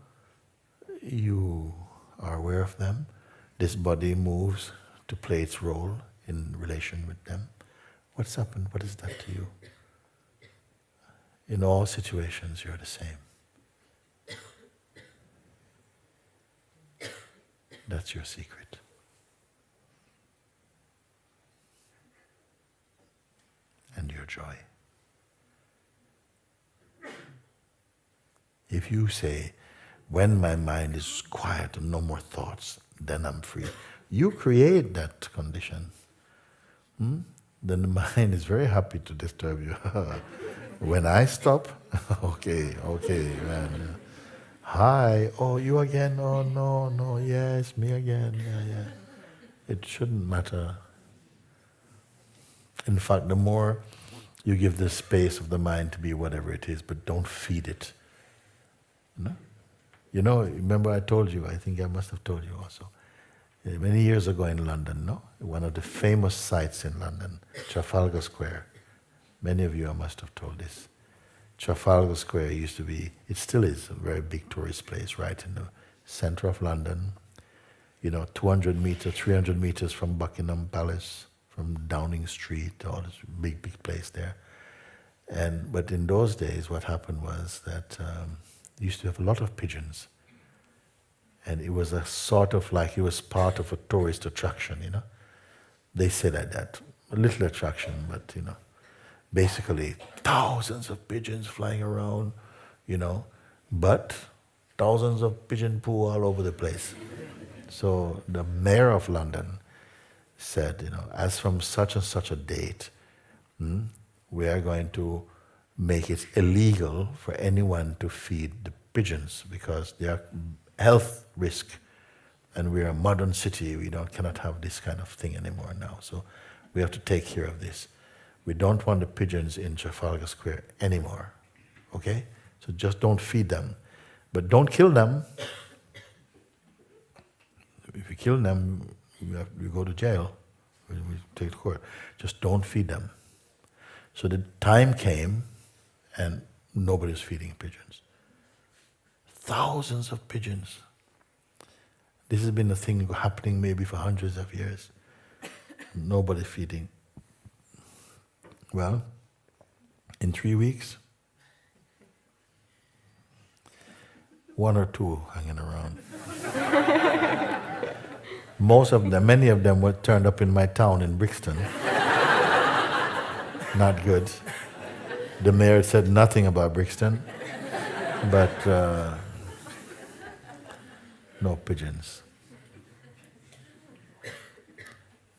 You are aware of them. This body moves to play its role in relation with them. What's happened? What is that to you? In all situations, you're the same. That's your secret. And your joy. If you say, when my mind is quiet and no more thoughts, then I'm free. You create that condition. Then the mind is very happy to disturb you. When I stop, okay, man. Hi, oh, you again? Oh, no, yes, me again, yeah. It shouldn't matter. In fact, the more you give the space of the mind to be whatever it is, but don't feed it. You know, remember I told you, I think I must have told you also, many years ago in London, no? One of the famous sites in London, Trafalgar Square. Many of you I must have told this. Trafalgar Square used to be, it still is, a very big tourist place right in the center of London. 200 meters, 300 meters from Buckingham Palace, from Downing Street, all this big place there. But in those days, what happened was that you used to have a lot of pigeons. And it was a sort of like it was part of a tourist attraction, They say that, a little attraction, but, basically thousands of pigeons flying around, but thousands of pigeon poo all over the place. So the mayor of London said, as from such and such a date, we are going to make it illegal for anyone to feed the pigeons because they are health risk, and we're a modern city. We cannot have this kind of thing anymore now. So we have to take care of this. We don't want the pigeons in Trafalgar Square anymore. Okay? So just don't feed them, but don't kill them. If you kill them, you go to jail, we take to court. Just don't feed them. So the time came, and nobody's feeding pigeons. Thousands of pigeons. This has been a thing happening maybe for hundreds of years. Nobody feeding. Well, in 3 weeks, 1 or 2 hanging around. Many of them were turned up in my town in Brixton. Not good. The mayor said nothing about Brixton, but no pigeons.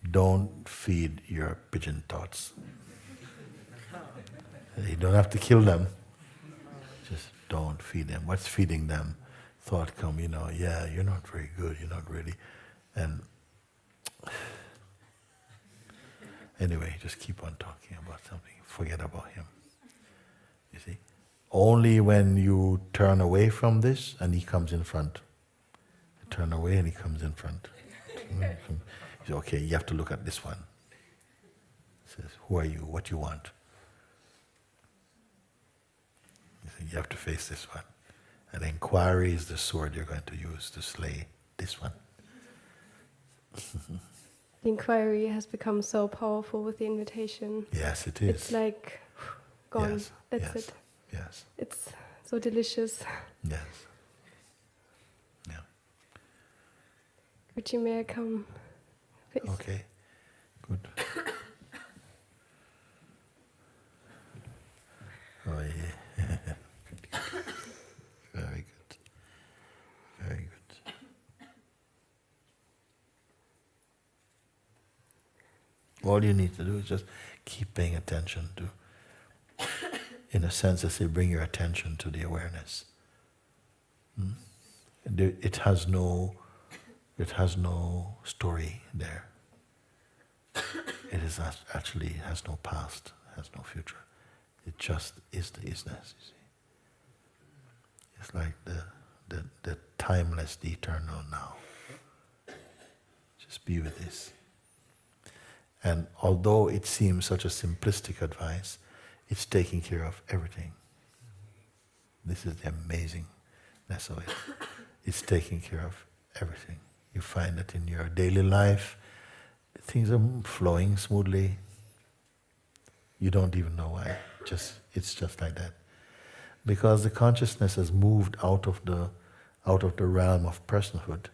Don't feed your pigeon thoughts. You don't have to kill them. Just don't feed them. What's feeding them? Thought come, yeah, you're not very good, you're not really. And anyway, just keep on talking about something. Forget about him. You see? Only when you turn away from this and he comes in front. You turn away and he comes in front. He says, okay, you have to look at this one. He says, who are you? What do you want? You have to face this one. And inquiry is the sword you're going to use to slay this one. The inquiry has become so powerful with the invitation. Yes, it is. It's like, gone. Yes, That's yes, it. Yes. It's so delicious. Yes. Yeah. Richie, may I come? Please. Okay. Good. Oh yeah. Very good. Very good. All you need to do is just keep paying attention to, in a sense, as you bring your attention to the awareness. It has no story there. It is actually has no past, has no future. It just is the isness, you see. It's like the timeless, the eternal now. Just be with this. And although it seems such a simplistic advice, it's taking care of everything. This is the amazingness of it. It's taking care of everything. You find that in your daily life, things are flowing smoothly. You don't even know why. It's just like that. Because the consciousness has moved out of the realm of personhood,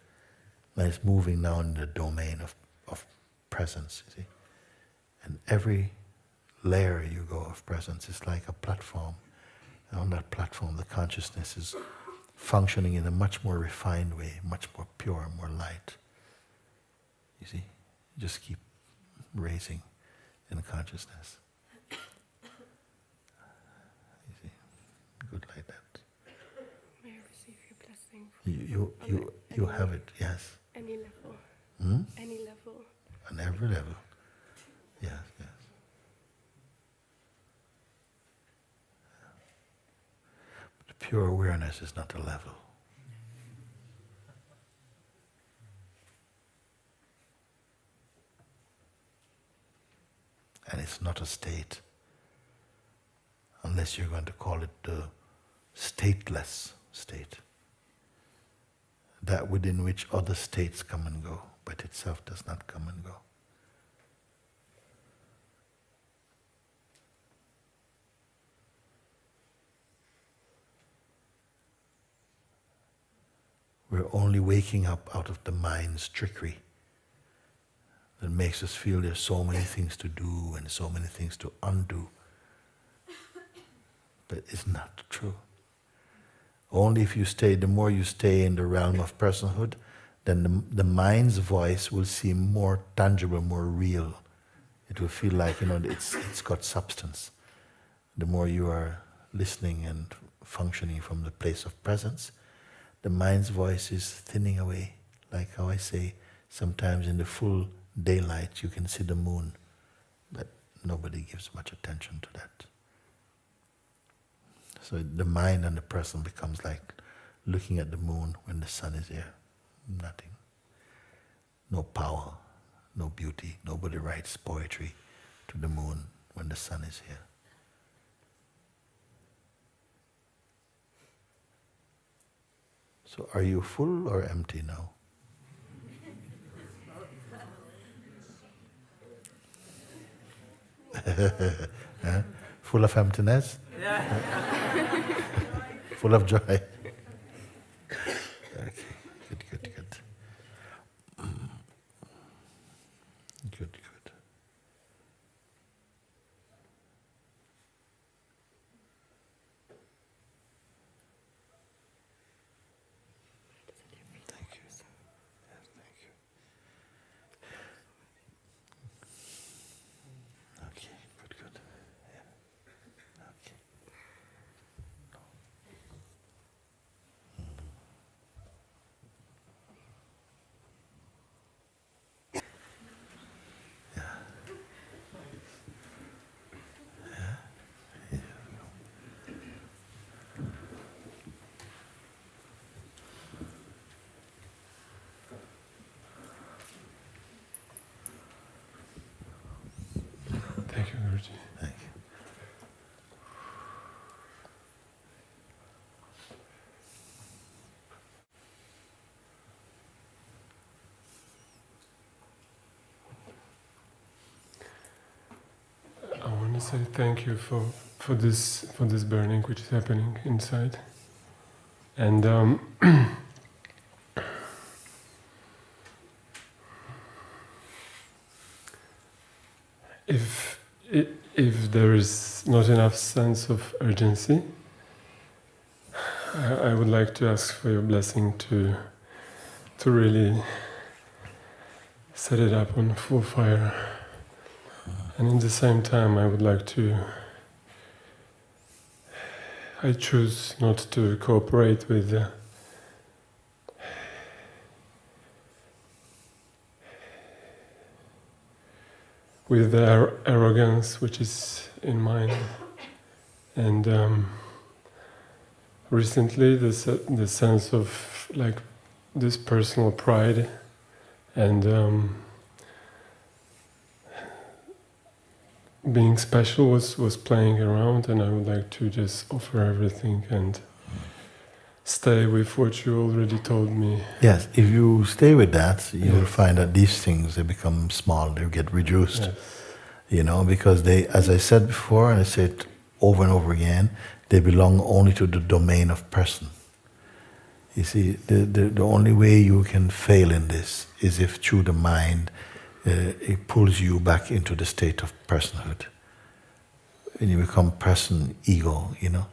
and it's moving now in the domain of presence, you see. And every layer you go of presence is like a platform. And on that platform, the consciousness is functioning in a much more refined way, much more pure, more light. You see? Just keep raising in consciousness. You see? Good like that. May I receive your blessing? You have it, yes. Any level. Any level. On every level. Yes, yes. But pure awareness is not a level. And it's not a state, unless you're going to call it the stateless state, that within which other states come and go, but itself does not come and go. We're only waking up out of the mind's trickery that makes us feel there's so many things to do and so many things to undo. But it's not true. Only if you stay, the more you stay in the realm of personhood, then the mind's voice will seem more tangible, more real. It will feel like, it's got substance. The more you are listening and functioning from the place of presence, the mind's voice is thinning away. Like how I say, sometimes in the full daylight you can see the moon, but nobody gives much attention to that. So the mind and the present becomes like looking at the moon when the sun is here. Nothing. no power, no beauty. Nobody writes poetry to the moon when the sun is here. So are you full or empty now? Huh? Full of emptiness? Full of joy? Okay, good, good, good. Good, good. Thank you. Yes, thank you. Okay, good, good. Yeah. Okay. Thank you, Guruji. Thank you. I want to say thank you for this burning which is happening inside, and if there is not enough sense of urgency, I would like to ask for your blessing to really set it up on full fire. And in the same time, I would like to. I choose not to cooperate with the arrogance which is in mind. And recently, the sense of like this personal pride and being special was playing around, and I would like to just offer everything and stay with what you already told me. Yes, if you stay with that, you will find that these things, they become small, they get reduced. Yes. You know, because they, as I said before, and I say it over and over again, they belong only to the domain of person. You see, the only way you can fail in this is if through the mind it pulls you back into the state of personhood. When you become person, ego, you know,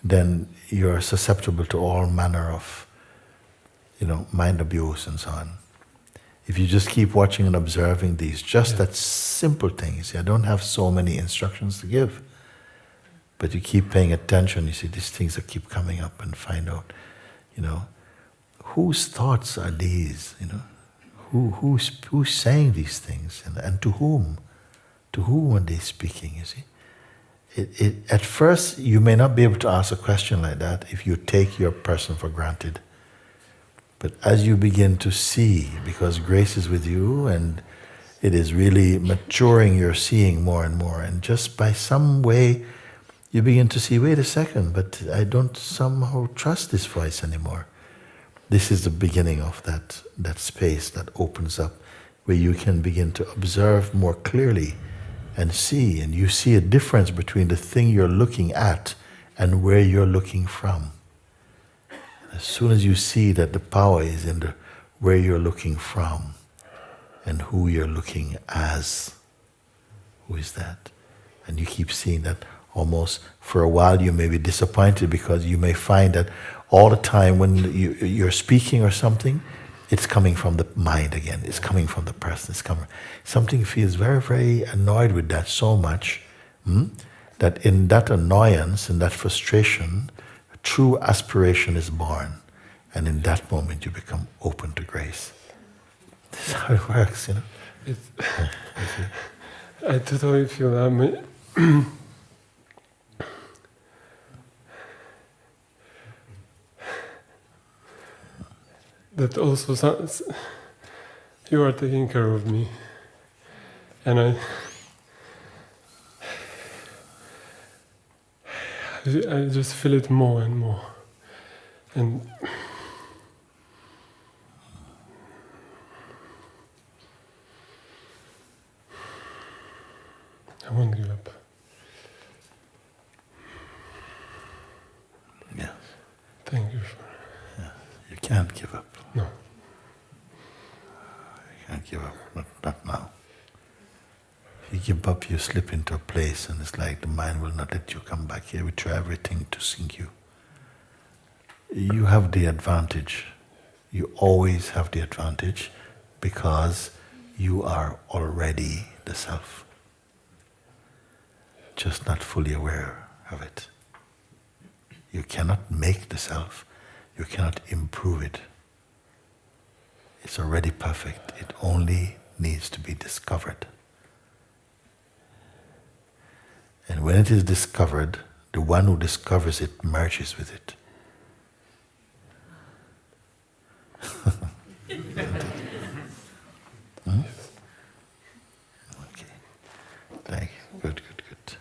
then you're susceptible to all manner of, you know, mind abuse and so on. If you just keep watching and observing these, just that simple things, I don't have so many instructions to give, but you keep paying attention, you see these things that keep coming up and find out, you know, whose thoughts are these, you know? Who's saying these things, and to whom? To whom are they speaking, you see? At first, you may not be able to ask a question like that if you take your person for granted. But as you begin to see, because grace is with you, and it is really maturing your seeing more and more, and just by some way, you begin to see, wait a second, but I don't somehow trust this voice anymore. This is the beginning of that space that opens up, where you can begin to observe more clearly and see, and you see a difference between the thing you're looking at and where you're looking from. As soon as you see that the power is in the where you're looking from and who you're looking as, who is that? And you keep seeing that. Almost for a while you may be disappointed, because you may find that all the time when you're speaking or something, it's coming from the mind again, it's coming from the person, it's coming. Something feels very, very annoyed with that so much, that in that annoyance, in that frustration, true aspiration is born. And in that moment you become open to grace. This is how it works, you know. I totally feel that. That also sounds, you are taking care of me, and I just feel it more and more, and I won't give up. Yes. Thank you for... Yeah. You can't give up. No. You can't give up, not now. If you give up, you slip into a place and it's like the mind will not let you come back here. We try everything to sink you. You have the advantage. You always have the advantage because you are already the self. Just not fully aware of it. You cannot make the self. You cannot improve it. It's already perfect. It only needs to be discovered. And when it is discovered, the one who discovers it merges with it. Hmm? Okay. Thank you. Good, good, good.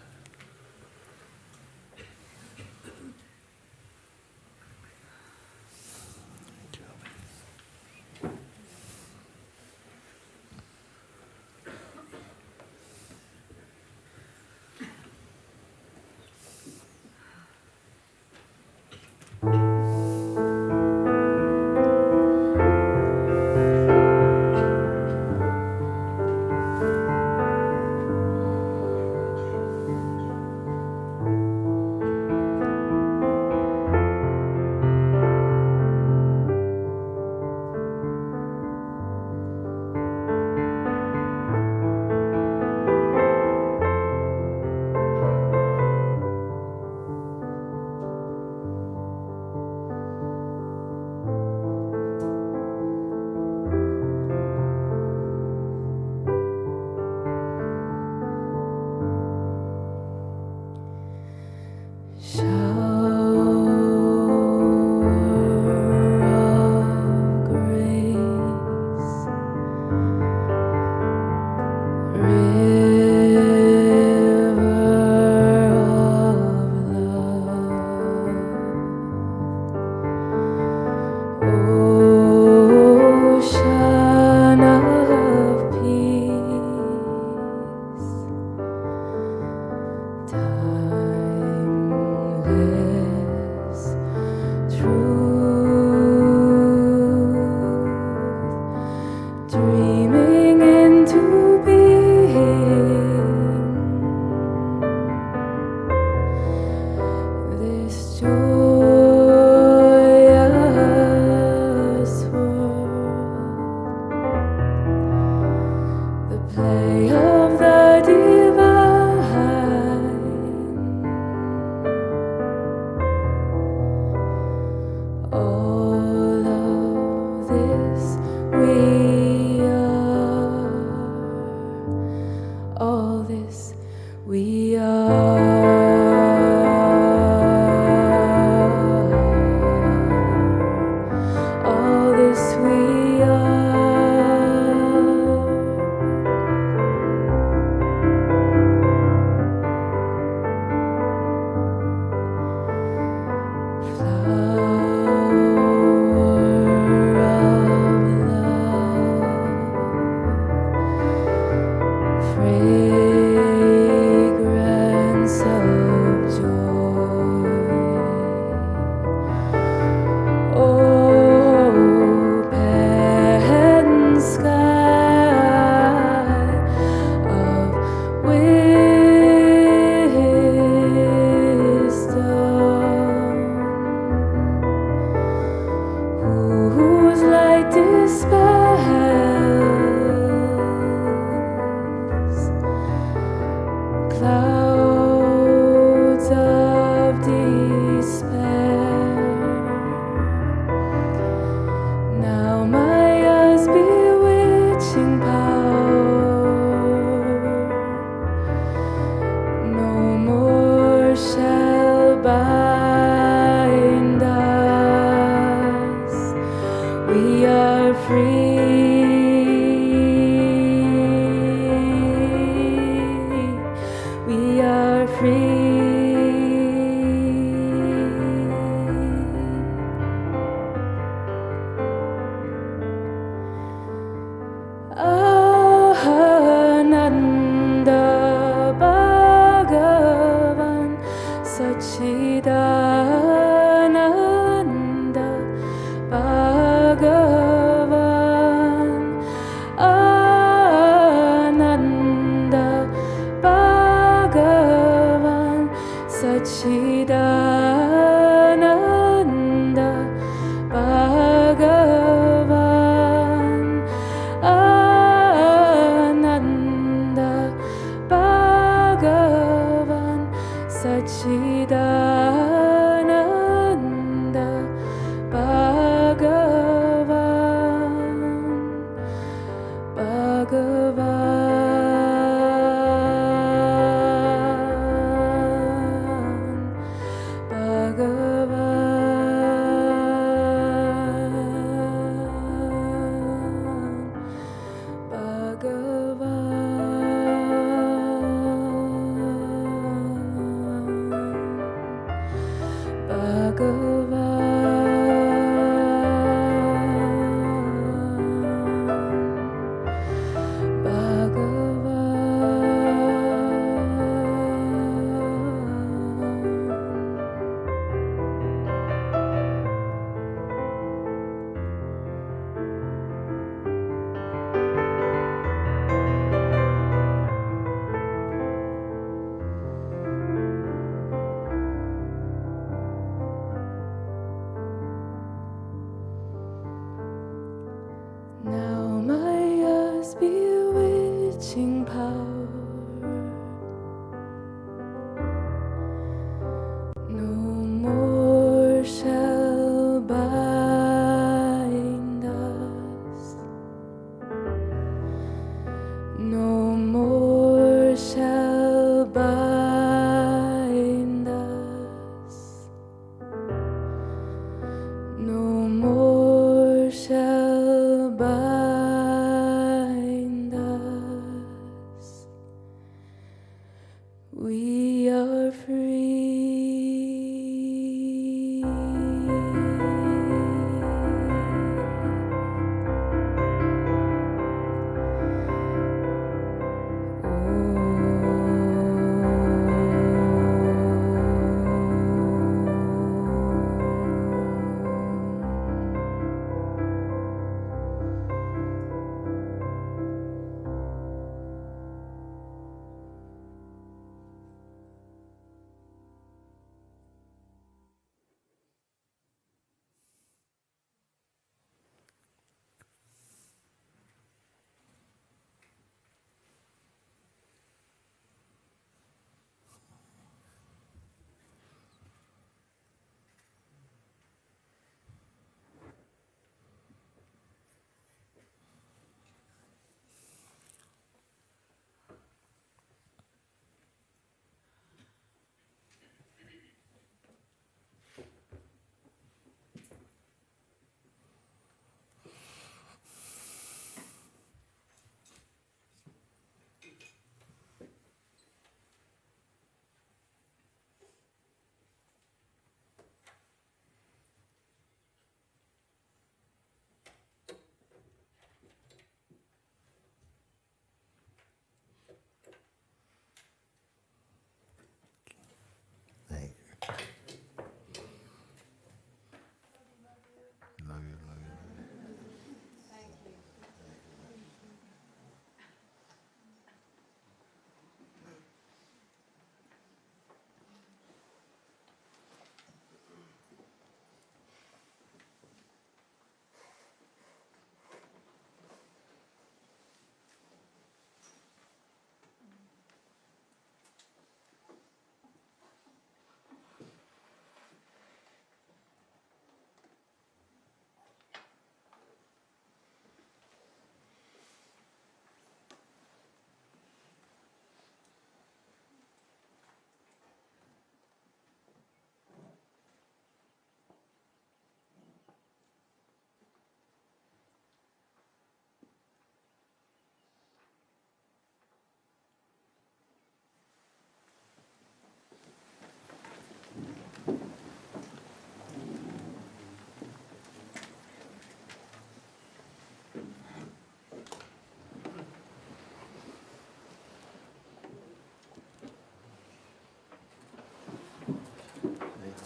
We are free. liberating power. No more shall bind us. No more shall bind us. No more shall bind us. We are free. Thank you. Love you, love you.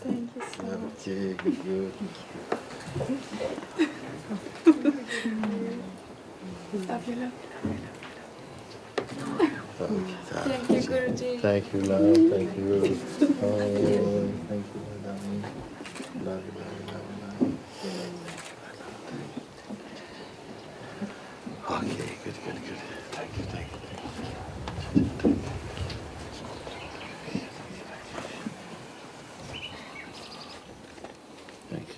Thank you so much. Okay, good. Love you, love Okay, Thank you, Guruji. Thank you, love. Thank you. Oh, thank you, darling. Love you, love you, love you, love you. Okay, good, good, good. Thank you, thank you, thank you. Thank you.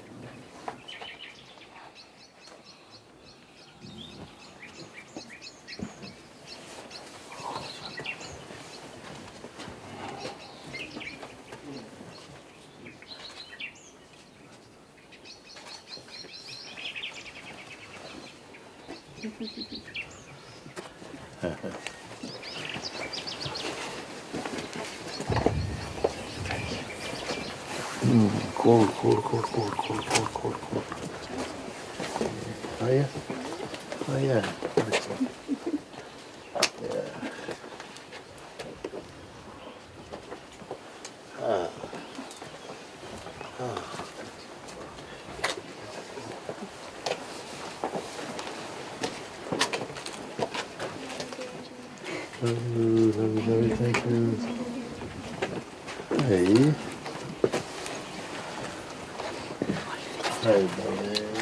Cold, cold, cold, cold, cold, cold, cold, cold. Oh yeah? Oh yeah. Yeah. Ah. Ah. Love you, thank you. Hey. Hi, darling.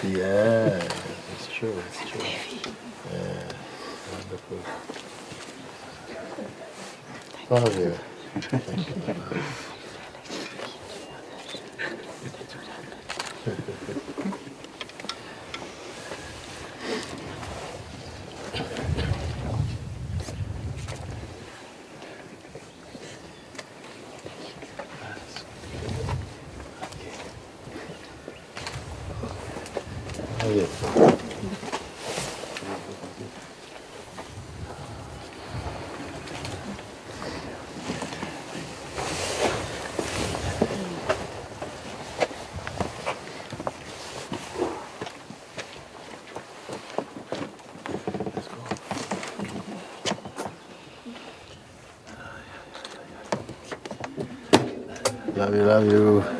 Yeah, it's true, it's true. Yeah, wonderful. Love you. Thank you. Love you. Love you, love you.